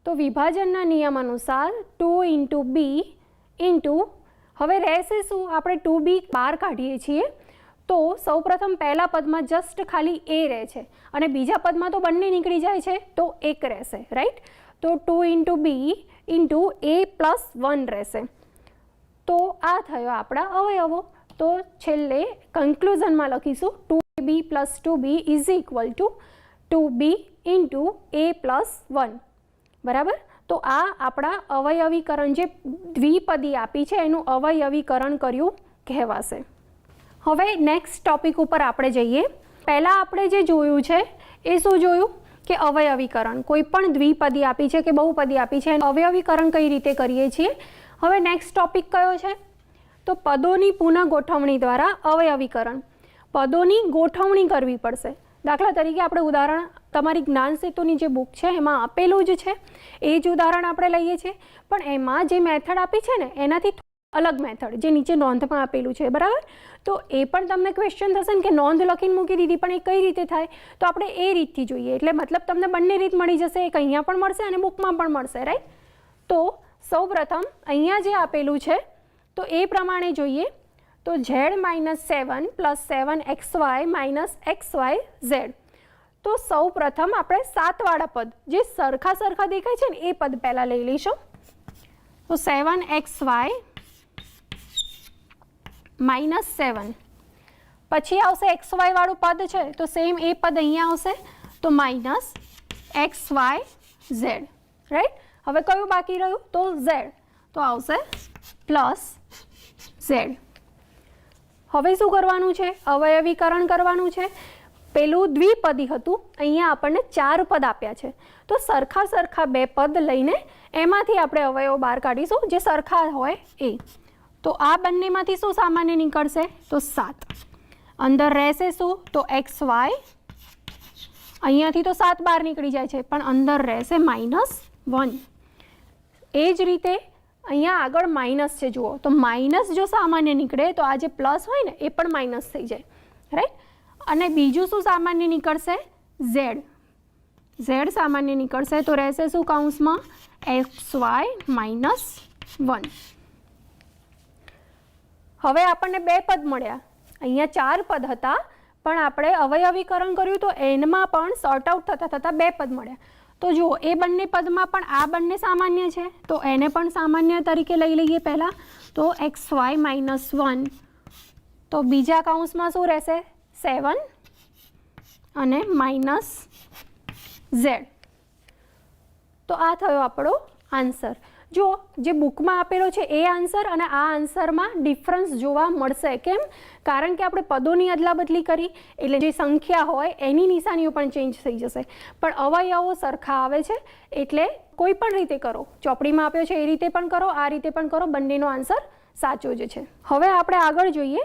તો વિભાજનના નિયમ અનુસાર 2 × b હવે રહેશે શું? આપણે 2b બહાર કાઢીએ છીએ તો સૌપ્રથમ પહેલા પદમાં જસ્ટ ખાલી a રહે છે અને બીજા પદમાં તો બંને નીકળી જાય છે તો એક રહેશે, રાઈટ? તો 2 × b × a + 1 રહેશે. તો આ થયો આપણા અવયવો. તો છેલ્લે કન્ક્લુઝનમાં લખીશું 2ab + 2b = 2b × a + 1, બરાબર? તો આ આપણા અવયવીકરણ, જે દ્વિપદી આપી છે એનું અવયવીકરણ કર્યું કહેવાશે. હવે નેક્સ્ટ ટોપિક ઉપર આપણે જઈએ. પહેલાં આપણે જે જોયું છે એ શું જોયું કે અવયવીકરણ, કોઈ પણ દ્વિપદી આપી છે કે બહુપદી આપી છે એનું અવયવીકરણ કઈ રીતે કરીએ છીએ. હવે નેક્સ્ટ ટોપિક કયો છે? તો પદોની પુનઃગોઠવણી દ્વારા અવયવીકરણ. પદોની ગોઠવણી કરવી પડશે. દાખલા તરીકે આપણે ઉદાહરણ તમારી જ્ઞાન સેતુની જે બુક છે એમાં આપેલું જ છે, એ જ ઉદાહરણ આપણે લઈએ છીએ, પણ એમાં જે મેથડ આપી છે ને એનાથી અલગ મેથડ જે નીચે નોંધમાં આપેલું છે, બરાબર? તો એ પણ તમને ક્વેશ્ચન થશે ને કે નોંધ લખીને મૂકી દીધી પણ એ કઈ રીતે થાય? તો આપણે એ રીતથી જોઈએ, એટલે મતલબ તમને બંને રીત મળી જશે, એક અહીંયા પણ મળશે અને બુકમાં પણ મળશે, રાઈટ? તો સૌપ્રથમ અહીંયા જે આપેલું છે તો એ પ્રમાણે જોઈએ. તો z - 7 + 7xy - xyz. તો સૌપ્રથમ આપણે 7વાળા પદ જે સરખા દેખાય છે ને એ પદ પહેલાં લઈ લઈશું. તો 7xy - 7, પછી આવશે xy વાળું પદ છે તો સેમ એ પદ અહીંયા આવશે તો -xyz, રાઈટ? હવે કયું બાકી રહ્યું? તો z, તો આવશે +z. હવે શું કરવાનું છે? અવયવીકરણ કરવાનું છે. પેલું દ્વિપદી હતું, અહીંયા આપણને 4 પદ આપ્યા છે તો સરખા 2 પદ લઈને એમાંથી આપણે અવયવ બહાર કાઢીશું જે સરખા હોય એ. તો આ બંનેમાંથી શું સામાન્ય નીકળશે? તો 7. અંદર રહેશે શું? તો xy. અહીંયાથી તો 7 બહાર નીકળી જાય છે પણ અંદર રહેશે -1. એ જ રીતે અહીંયા આગળ માઇનસ છે જુઓ, તો માઇનસ જો સામાન્ય નીકળે તો આ જે પ્લસ હોય ને એ પણ માઇનસ થઈ જાય, રાઈટ. અને બીજું શું સામાન્ય નીકળશે? ઝેડ. ઝેડ સામાન્ય નીકળશે તો રહેશે શું કૌંસમાં? XY - 1. હવે આપણને બે પદ મળ્યા. અહીંયા 4 પદ હતા પણ આપણે અવયવીકરણ કર્યું તો એનમાં પણ સોર્ટ આઉટ થતાં થતાં બે પદ મળ્યા. તો જુઓ એ બંને પદમાં પણ આ બંને સામાન્ય છે તો એને પણ સામાન્ય તરીકે લઈ લઈએ પહેલાં. તો XY - 1, તો બીજા કૌંસમાં શું રહેશે? 7 અને માઇનસ ઝેડ. તો આ થયો આપણો આન્સર. જુઓ જે બુકમાં આપેલો છે એ આન્સર અને આ આન્સરમાં ડિફરન્સ જોવા મળશે. કેમ? કારણ કે આપણે પદોની અદલાબદલી કરી એટલે જે સંખ્યા હોય એની નિશાનીઓ પણ ચેન્જ થઈ જશે, પણ અવયવો સરખા આવે છે એટલે કોઈ પણ રીતે કરો, ચોપડીમાં આપ્યો છે એ રીતે પણ કરો, આ રીતે પણ કરો, બંનેનો આન્સર સાચો જ છે. હવે આપણે આગળ જોઈએ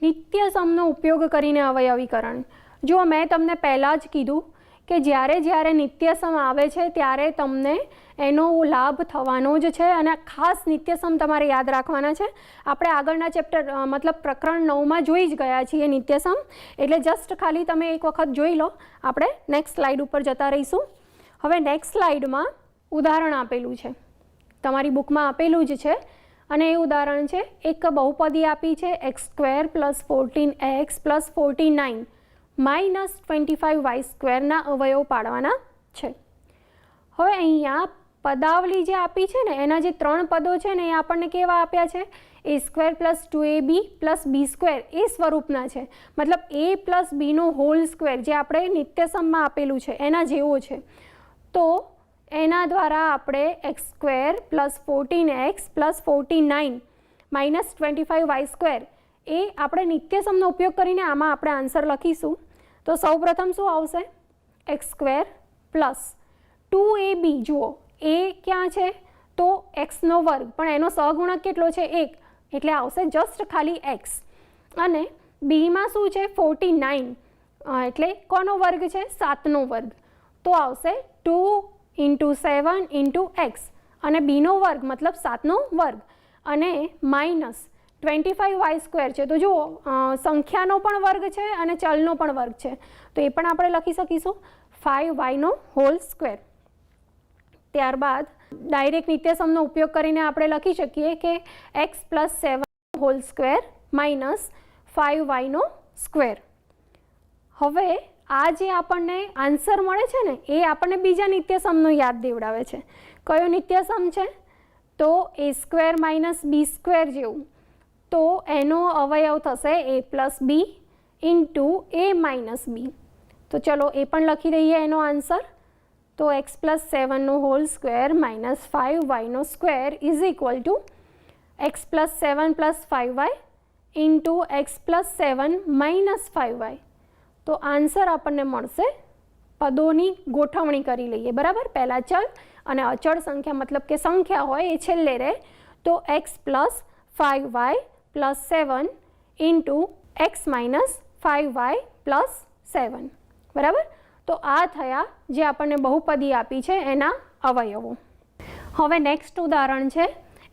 નિત્ય સમનો ઉપયોગ કરીને અવયવીકરણ. જુઓ મેં તમને પહેલાં જ કીધું કે જ્યારે નિત્યસમ આવે છે ત્યારે તમને એનો લાભ થવાનો જ છે અને ખાસ નિત્યસમ તમારે યાદ રાખવાના છે. આપણે આગળના ચેપ્ટર મતલબ પ્રકરણ 9માં જોઈ જ ગયા છીએ નિત્યસમ, એટલે જસ્ટ ખાલી તમે એક વખત જોઈ લો. આપણે નેક્સ્ટ સ્લાઇડ ઉપર જતા રહીશું. હવે નેક્સ્ટ સ્લાઇડમાં ઉદાહરણ આપેલું છે, તમારી બુકમાં આપેલું જ છે અને એ ઉદાહરણ છે એક બહુપદી આપી છે x² + 14x + 49 -25y² ના અવયવ પાડવાના છે. હવે અહીંયા પદાવલી જે આપી છે ને એના જે 3 પદો છે ને એ આપણને કેવા આપ્યા છે? a² + 2ab + b² એ સ્વરૂપના છે, મતલબ a + b નો હોલ સ્ક્વેર જે આપણે નિત્યસમમાં આપેલું છે એના જેવો છે. તો એના દ્વારા આપણે x² + 14x + 49 -25y² એ આપણે નિત્યસમનો ઉપયોગ કરીને આમાં આપણે આન્સર લખીશું. તો સૌપ્રથમ શું આવશે? x² + 2ab. જુઓ a ક્યાં છે? તો x² પણ એનો સહગુણક કેટલો છે? 1, એટલે આવશે જસ્ટ ખાલી x. અને બીમાં શું છે? 49, એટલે કોનો વર્ગ છે? 7નો વર્ગ. તો આવશે 2 × 7 × x અને bનો વર્ગ મતલબ 7નો વર્ગ અને માઇનસ 25y² છે. તો જુઓ સંખ્યાનો પણ વર્ગ છે અને ચલનો પણ વર્ગ છે તો એ પણ આપણે લખી શકીશું 5y² ત્યારબાદ ડાયરેક્ટ નિત્યસમનો ઉપયોગ કરીને આપણે લખી શકીએ કે x + 7² - 5y². હવે આ જે આપણને આન્સર મળે છે ને એ આપણને બીજા નિત્યસમનો યાદ દેવડાવે છે. કયો નિત્યસમ છે? તો a² - b² જેવું. તો એનો અવયવ થશે a + b × a - b. તો ચલો એ પણ લખી દઈએ એનો આન્સર. તો x + 7² - 5y² = x + 7 + 5y × x + 7 - 5y. તો આન્સર આપણને મળશે. પદોની ગોઠવણી કરી લઈએ, બરાબર. પહેલાં ચલ અને અચળ સંખ્યા મતલબ કે સંખ્યા હોય એ છેલ્લે રહે. તો x + 5y + 7 × x - 5y + 7, બરાબર. તો આ થયા જે આપણને બહુપદી આપી છે એના અવયવો. હવે નેક્સ્ટ ઉદાહરણ છે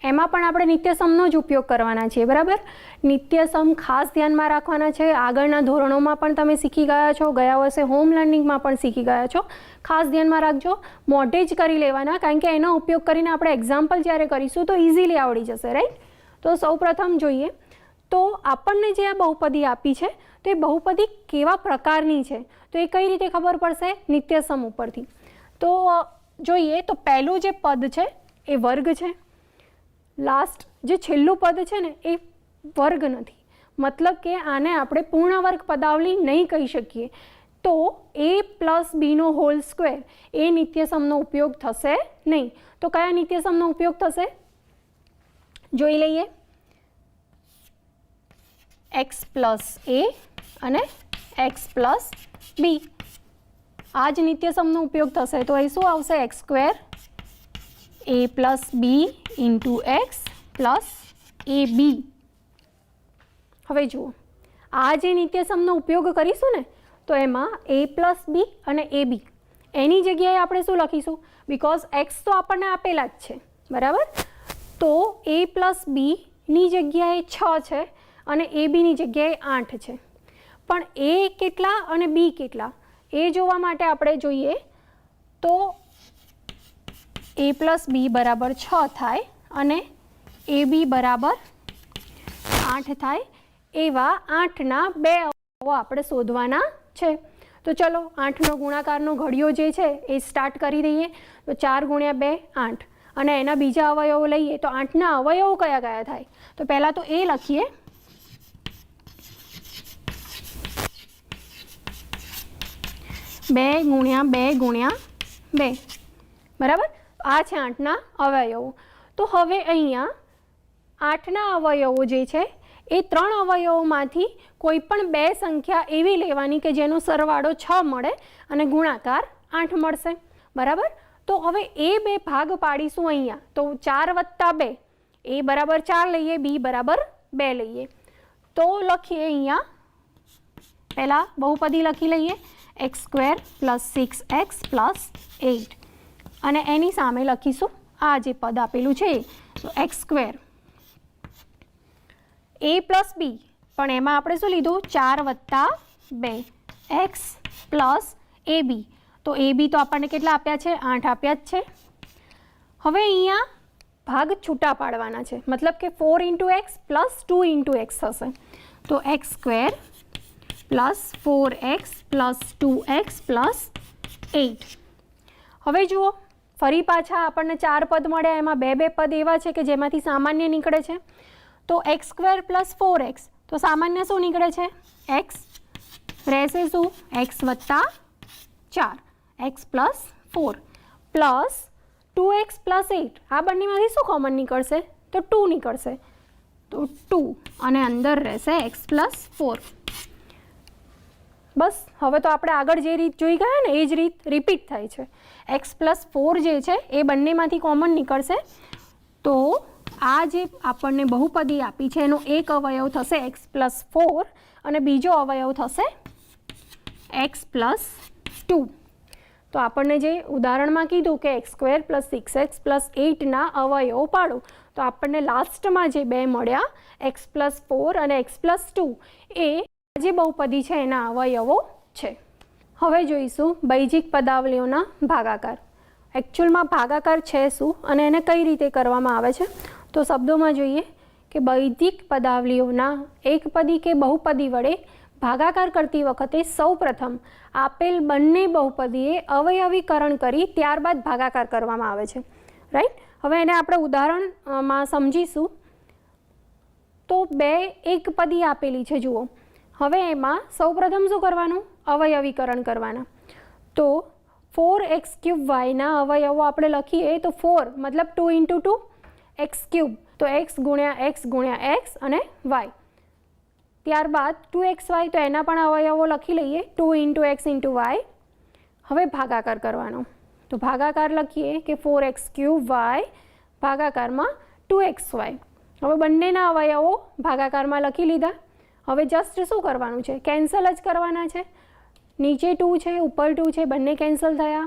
એમાં પણ આપણે નિત્યસમનો જ ઉપયોગ કરવાના છીએ, બરાબર. નિત્યસમ ખાસ ધ્યાનમાં રાખવાના છે. આગળના ધોરણોમાં પણ તમે શીખી ગયા છો, ગયા વર્ષે હોમ લર્નિંગમાં પણ શીખી ગયા છો. ખાસ ધ્યાનમાં રાખજો, મોઢે જ કરી લેવાના કારણ કે એનો ઉપયોગ કરીને આપણે એક્ઝામ્પલ જ્યારે કરીશું તો ઇઝીલી આવડી જશે, રાઈટ. તો સૌપ્રથમ જોઈએ તો આપણને જે આ બહુપદી આપી છે તો એ બહુપદી કેવા પ્રકારની છે તો એ કઈ રીતે ખબર પડશે? નિત્યસમ ઉપરથી. તો જોઈએ તો પહેલું જે પદ છે એ વર્ગ છે, લાસ્ટ જે છેલ્લું પદ છે ને એ વર્ગ નથી, મતલબ કે આને આપણે પૂર્ણ વર્ગ પદાવલી નહીં કહી શકીએ. તો a + bનો હોલ સ્ક્વેર એ નિત્યસમનો ઉપયોગ થશે નહીં. તો કયા નિત્યસમનો ઉપયોગ થશે? જોઈ લઈએ. x + a અને x + b આ જ નિત્યસમનો ઉપયોગ થશે. તો એ શું આવશે? x² a + b × x + ab. હવે જુઓ આ જે નિત્યસમનો ઉપયોગ કરીશું ને તો એમાં a + b અને ab એની જગ્યાએ આપણે શું લખીશું? બિકોઝ x તો આપણને આપેલા જ છે, બરાબર. તો a પ્લસ બીની જગ્યાએ 6 છે અને એ બીની જગ્યાએ 8 છે. પણ એ કેટલા અને બી કેટલા એ જોવા માટે આપણે જોઈએ તો a પ્લસ બી બરાબર 6 થાય અને એ બી બરાબર 8 થાય. એવા 8ના 2 અવયવો આપણે શોધવાના છે. તો ચલો 8નો ગુણાકારનો ઘડિયો જે છે એ સ્ટાર્ટ કરી દઈએ. તો 4 ગુણ્યા 2 8 અને એના બીજા અવયવો લઈએ તો 8ના અવયવો કયા કયા થાય. તો પહેલાં તો એ લખીએ. 2 ગુણ્યા 2 ગુણ્યા 2 બરાબર. આ છે 8ના અવયવો. તો હવે અહીંયા 8ના અવયવો જે છે એ 3 અવયવોમાંથી કોઈ પણ 2 સંખ્યા એવી લેવાની કે જેનો સરવાળો 6 મળે અને ગુણાકાર 8 મળશે. બરાબર. તો હવે એ 2 ભાગ પાડીશું અહીંયા. તો 4 વત્તા 2 એ બરાબર 4 લઈએ, બી બરાબર 2 લઈએ. તો લખીએ અહીંયા પહેલાં બહુપદી લખી લઈએ x² + 6x + 8 અને એની સામે લખીશું આ જે પદ આપેલું છે તો x² a પ્લસ બી પણ એમાં આપણે શું લીધું 4 વત્તા 2 x પ્લસ એ બી. તો એ બી તો આપણને કેટલા આપ્યા છે 8 આપ્યા જ છે. હવે અહીંયા ભાગ છૂટા પાડવાના છે મતલબ કે 4 × x + 2 × x થશે. તો x² + 4x + 2x + 8. હવે જુઓ ફરી પાછા આપણને 4 પદ મળ્યા એમાં 2 પદ એવા છે કે જેમાંથી સામાન્ય નીકળે છે. તો x² + 4x તો સામાન્ય શું નીકળે છે x રહેશે શું x + 4 x + 4 પ્લસ 2x + 8 આ બંનેમાંથી શું કોમન નીકળશે તો 2 નીકળશે. તો 2 અને અંદર રહેશે x + 4. બસ હવે તો આપણે આગળ જે રીત જોઈ ગયા ને એ જ રીત રિપીટ થાય છે. x + 4 જે છે એ બંનેમાંથી કોમન નીકળશે. તો આ જે આપણને બહુપદી આપી છે એનો એક અવયવ થશે x + 4 અને બીજો અવયવ થશે x + 2. તો આપણને જે ઉદાહરણમાં કીધું કે x² + 6x + 8ના અવયવો પાડો તો આપણને લાસ્ટમાં જે 2 મળ્યા x + 4 અને x + 2 એ જે બહુપદી છે એના અવયવો છે. હવે જોઈશું બૈજિક પદાવલીઓના ભાગાકાર. એકચ્યુઅલમાં ભાગાકાર છે શું અને એને કઈ રીતે કરવામાં આવે છે. તો શબ્દોમાં જોઈએ કે બૈજિક પદાવલીઓના એકપદી કે બહુપદી વડે ભાગાકાર કરતી વખતે સૌપ્રથમ આપેલ બંને બહુપદીએ અવયવીકરણ કરી ત્યારબાદ ભાગાકાર કરવામાં આવે છે. રાઈટ. હવે એને આપણે ઉદાહરણમાં સમજીશું. તો 2 એકપદી આપેલી છે જુઓ. હવે એમાં સૌપ્રથમ શું કરવાનું અવયવીકરણ કરવાના. તો 4x³ ના અવયવો આપણે લખીએ તો 4 મતલબ 2 × 2 x³ તો x × x × x અને y. ત્યારબાદ 2xy તો એના પણ અવયવો લખી લઈએ 2 × x × y. હવે ભાગાકાર કરવાનો. તો ભાગાકાર લખીએ કે 4x³ ભાગાકારમાં 2xy. હવે બંનેના અવયવો ભાગાકારમાં લખી લીધા. હવે જસ્ટ શું કરવાનું છે કેન્સલ જ કરવાના છે. નીચે 2 છે ઉપર 2 છે બંને કેન્સલ થયા.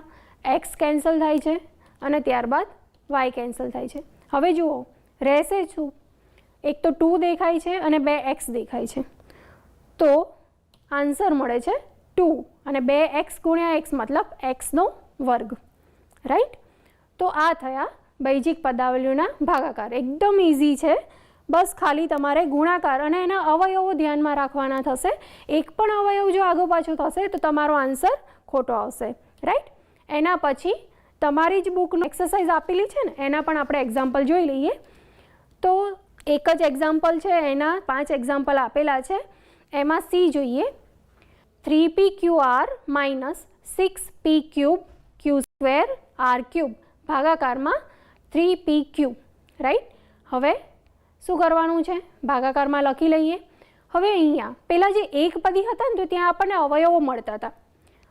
x કેન્સલ થાય છે અને ત્યારબાદ y કેન્સલ થાય છે. હવે જુઓ રહેશે શું એક તો 2 દેખાય છે અને 2x દેખાય છે. તો આન્સર મળે છે 2 અને 2x × x મતલબ x². રાઈટ. તો આ થયા બૈજિક પદાવલીઓના ભાગાકાર. એકદમ ઇઝી છે. બસ ખાલી તમારે ગુણાકાર અને એના અવયવો ધ્યાનમાં રાખવાના થશે. એક પણ અવયવ જો આગો પાછો થશે તો તમારો આન્સર ખોટો આવશે. રાઈટ. એના પછી તમારી જ બુકનો એક્સરસાઇઝ આપેલી છે ને એના પણ આપણે એક્ઝામ્પલ જોઈ લઈએ. તો એક જ એક્ઝામ્પલ છે એના 5 એક્ઝામ્પલ આપેલા છે. એમાં સી જોઈએ 3pqr - 6p³ q² r³ ભાગાકારમાં 3pq. Right. હવે શું કરવાનું છે ભાગાકારમાં લખી લઈએ. હવે અહીંયા પેલા જે એકપદી હતા ને તો ત્યાં આપણને અવયવો મળતા હતા.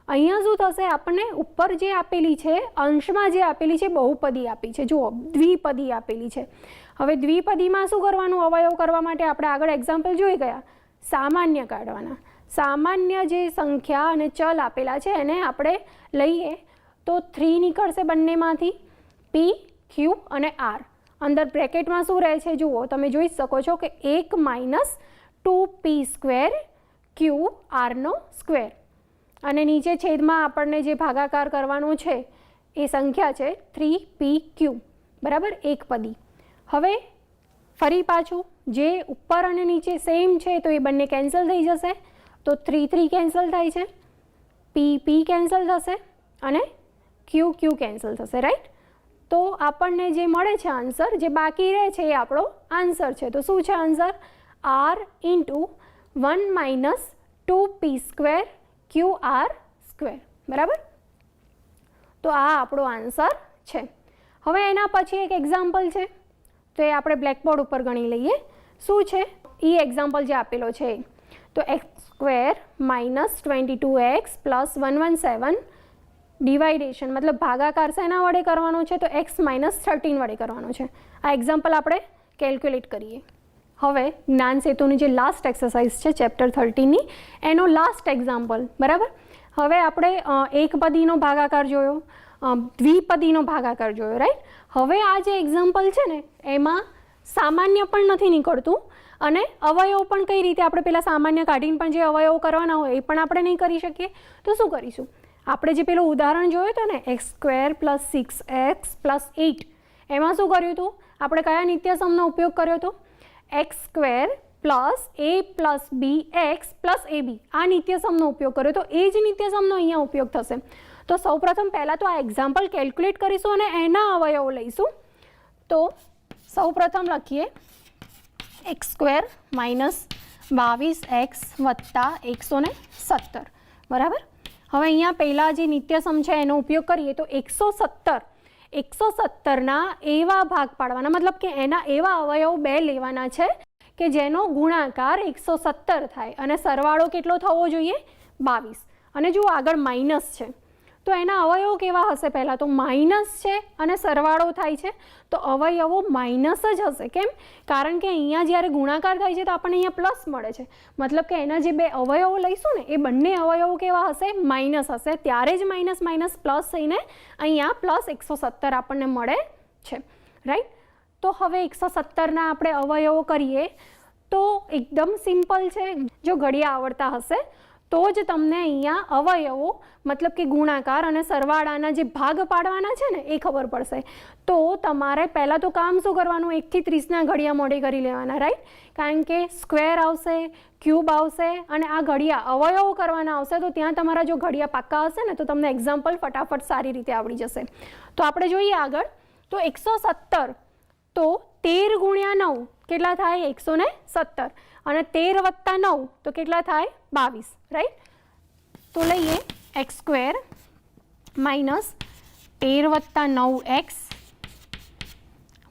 અહીંયા શું થશે આપણને ઉપર જે આપેલી છે અંશમાં જે આપેલી છે બહુપદી આપી છે. જુઓ દ્વિપદી આપેલી છે. હવે દ્વિપદીમાં શું કરવાનું અવયવ કરવા માટે આપણે આગળ એક્ઝામ્પલ જોઈ ગયા સામાન્ય કાઢવાના. સામાન્ય જે સંખ્યા અને ચલ આપેલા છે એને આપણે લઈએ તો 3 નીકળશે બંનેમાંથી p q અને r. અંદર બ્રેકેટમાં શું રહે છે જુઓ, તમે જોઈ શકો છો કે 1 માઇનસ 2p² ક્યુ આરનો સ્ક્વેર, અને નીચે છેદમાં આપણને જે ભાગાકાર કરવાનો છે એ સંખ્યા છે 3pq, બરાબર, એક પદી. હવે ફરી પાછું જે ઉપર અને નીચે સેમ છે તો એ બંને કેન્સલ થઈ જશે, તો 3 કેન્સલ થાય છે, p કેન્સલ થશે અને q કેન્સલ થશે, રાઈટ. તો આપણને જે મળે છે આન્સર, જે બાકી રહે છે એ આપણો આન્સર છે. તો શું છે answer? r into 1 minus 2p² QR², બરાબર. તો આ આપણો આન્સર છે. હવે એના પછી એક એક્ઝામ્પલ છે, તો એ આપણે બ્લેકબોર્ડ ઉપર ગણી લઈએ. શું છે એ એક્ઝામ્પલ જે આપેલો છે? તો x² માઇનસ 22x પ્લસ 117 ડિવાઇડેશન, મતલબ ભાગાકાર શેના વડે કરવાનો છે? તો x માઇનસ 13 વડે કરવાનો છે. આ એક્ઝામ્પલ આપણે કેલ્ક્યુલેટ કરીએ. હવે જ્ઞાન સેતુની જે લાસ્ટ એક્સરસાઇઝ છે ચેપ્ટર 13ની, એનો લાસ્ટ એક્ઝામ્પલ, બરાબર. હવે આપણે એકપદીનો ભાગાકાર જોયો, દ્વિપદીનો ભાગાકાર જોયો, રાઈટ. હવે આ જે એક્ઝામ્પલ છે ને એમાં સામાન્ય પણ નથી નીકળતું અને અવયવ પણ કઈ રીતે આપણે પેલા સામાન્ય કાઢીને પણ જે અવયવ કરવાના હોય એ પણ આપણે નહીં કરી શકીએ. તો શું કરીશું? આપણે જે પેલું ઉદાહરણ જોયું હતું ને x² પ્લસ 6x પ્લસ 8, એમાં શું કર્યું હતું? આપણે કયા નિત્યસમનો ઉપયોગ કર્યો હતો? x² plus a plus b x plus ab, આ નિત્યસમનો ઉપયોગ કર્યો તો એ જ નિત્યસમનો અહીંયા ઉપયોગ થશે. તો સૌપ્રથમ પહેલાં તો આ એક્ઝામ્પલ કેલ્ક્યુલેટ કરીશું અને એના અવયવો લઈશું. તો સૌપ્રથમ લખીએ x² માઇનસ 22x વત્તા 117, બરાબર. હવે અહીંયા પહેલાં જે નિત્યસમ છે એનો ઉપયોગ કરીએ તો 117ના એવા ભાગ પાડવાના, મતલબ કે એના એવા અવયવ 2 લેવાના છે કે જેનો ગુણાકાર 117 થાય અને સરવાળો કેટલો થવો જોઈએ? 22. અને જો આગળ માઇનસ છે તો એના અવયવો કેવા હશે? પહેલાં તો માઇનસ છે અને સરવાળો થાય છે તો અવયવો માઇનસ જ હશે. કેમ? કારણ કે અહીંયા જ્યારે ગુણાકાર થાય છે તો આપણને અહીંયા પ્લસ મળે છે, મતલબ કે એના જે 2 અવયવો લઈશું ને એ બંને અવયવો કેવા હશે? માઇનસ હશે. ત્યારે જ માઇનસ માઇનસ પ્લસ થઈને અહીંયા પ્લસ 117 આપણને મળે છે, રાઈટ. તો હવે 117ના આપણે અવયવો કરીએ તો એકદમ સિમ્પલ છે. જો ઘડિયા આવડતા હશે તો જ તમને અહીંયા અવયવો, મતલબ કે ગુણાકાર અને સરવાળાના જે ભાગ પાડવાના છે ને એ ખબર પડશે. તો તમારે પહેલાં તો કામ શું કરવાનું? 1 થી 30ના ઘડિયા મોઢે કરી લેવાના, રાઈટ. કારણ કે સ્ક્વેર આવશે, ક્યુબ આવશે અને આ ઘડિયા અવયવો કરવાના આવશે. તો ત્યાં તમારા જો ઘડિયા પાક્કા હશે ને તો તમને એક્ઝામ્પલ ફટાફટ સારી રીતે આવડી જશે. તો આપણે જોઈએ આગળ. તો 117, તો 13 ગુણ્યા 9 કેટલા થાય? 117. અને 13 વત્તા 9 તો કેટલા થાય? 22, રાઈટ. તો લઈએ x² માઇનસ 13 વત્તા 9x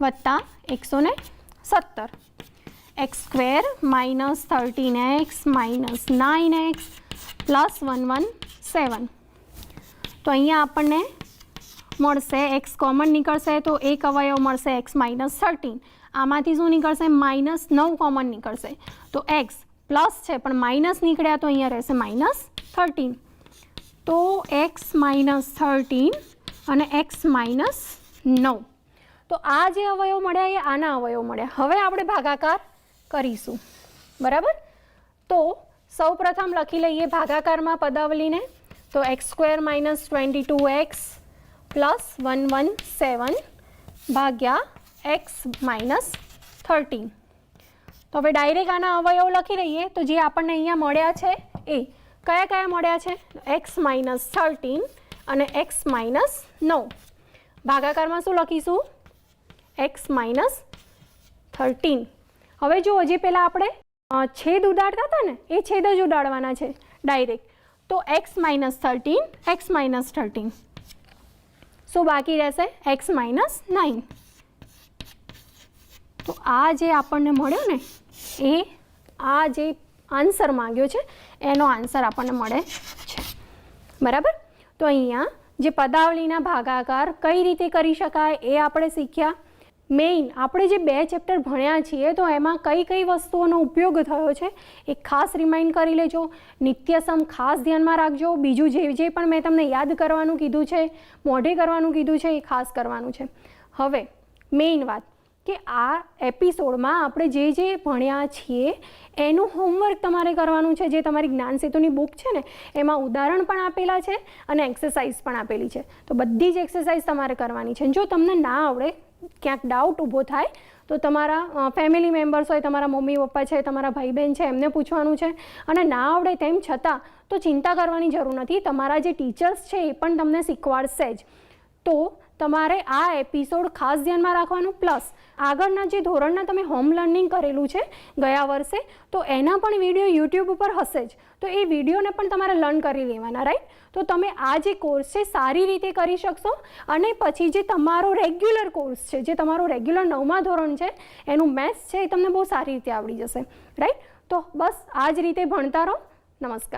વત્તા 117, x² minus 13x minus 9x plus 117. તો અહીંયા આપણને મળશે x કોમન નીકળશે તો એક અવયવ મળશે x માઇનસ 13. આમાંથી શું નીકળશે? માઇનસ 9 કોમન નીકળશે તો x પ્લસ છે પણ માઇનસ નીકળ્યા તો અહીંયા રહેશે માઇનસ 13. તો x માઇનસ 13 અને x માઇનસ 9. તો આ જે અવયવ મળ્યા એ આના અવયવ મળ્યા. હવે આપણે ભાગાકાર કરીશું, બરાબર. તો સૌ પ્રથમ લખી લઈએ ભાગાકારમાં પદાવલીને. તો x² માઇનસ 22x પ્લસ 117 ભાગ્યા x માઇનસ 13. તો હવે ડાયરેક્ટ આના અવયવ લખી લઈએ. તો જે આપણને અહીંયા મળ્યા છે એ કયા કયા મળ્યા છે? x માઇનસ 13 અને x માઇનસ 9. ભાગાકારમાં શું લખીશું? x minus 13. હવે જો હજી પહેલાં આપણે છેદ ઉડાડતા હતા ને એ છેદ જ ઉડાડવાના છે ડાયરેક્ટ. તો x માઇનસ 13, x માઇનસ 13. શું બાકી રહેશે? x minus 9. તો આ જે આપણને મળ્યો ને એ આ જે આન્સર માંગ્યો છે એનો આન્સર આપણને મળે છે, બરાબર. તો અહીંયા જે પદાવલીના ભાગાકાર કઈ રીતે કરી શકાય એ આપણે શીખ્યા. મેઇન આપણે જે 2 ચેપ્ટર ભણ્યા છીએ તો એમાં કઈ કઈ વસ્તુઓનો ઉપયોગ થયો છે એ ખાસ રિમાઇન્ડ કરી લેજો. નિત્યસમ ખાસ ધ્યાનમાં રાખજો. બીજું જે પણ મેં તમને યાદ કરવાનું કીધું છે, મોઢે કરવાનું કીધું છે એ ખાસ કરવાનું છે. હવે મેઇન વાત કે આ એપિસોડમાં આપણે જે જે ભણ્યા છીએ એનું હોમવર્ક તમારે કરવાનું છે. જે તમારી જ્ઞાન સેતુની બુક છે ને એમાં ઉદાહરણ પણ આપેલા છે અને એક્સરસાઇઝ પણ આપેલી છે. તો બધી જ એક્સરસાઇઝ તમારે કરવાની છે. જો તમને ના આવડે, ક્યાંક ડાઉટ ઊભો થાય તો તમારા ફેમિલી મેમ્બર્સ હોય, તમારા મમ્મી પપ્પા છે, તમારા ભાઈ બહેન છે, એમને પૂછવાનું છે. અને ના આવડે તેમ છતાં તો ચિંતા કરવાની જરૂર નથી. તમારા જે ટીચર્સ છે એ પણ તમને શીખવાડશે જ. તો તમારે આ એપિસોડ ખાસ ધ્યાનમાં રાખવાનું. પ્લસ આગળના જે ધોરણના તમે હોમ લર્નિંગ કરેલું છે ગયા વર્ષે, તો એના પણ વિડીયો યુટ્યુબ ઉપર હશે જ. તો એ વિડીયોને પણ તમારે લર્ન કરી લેવાના, રાઈટ? તો તમે આ જે કોર્સ છે સારી રીતે કરી શકશો. અને પછી જે તમારો રેગ્યુલર કોર્સ છે, જે તમારો રેગ્યુલર 9મા ધોરણ છે, એનું મેથ્સ છે એ તમને બહુ સારી રીતે આવડી જશે, રાઈટ? તો બસ આ જ રીતે ભણતા રહો. નમસ્કાર.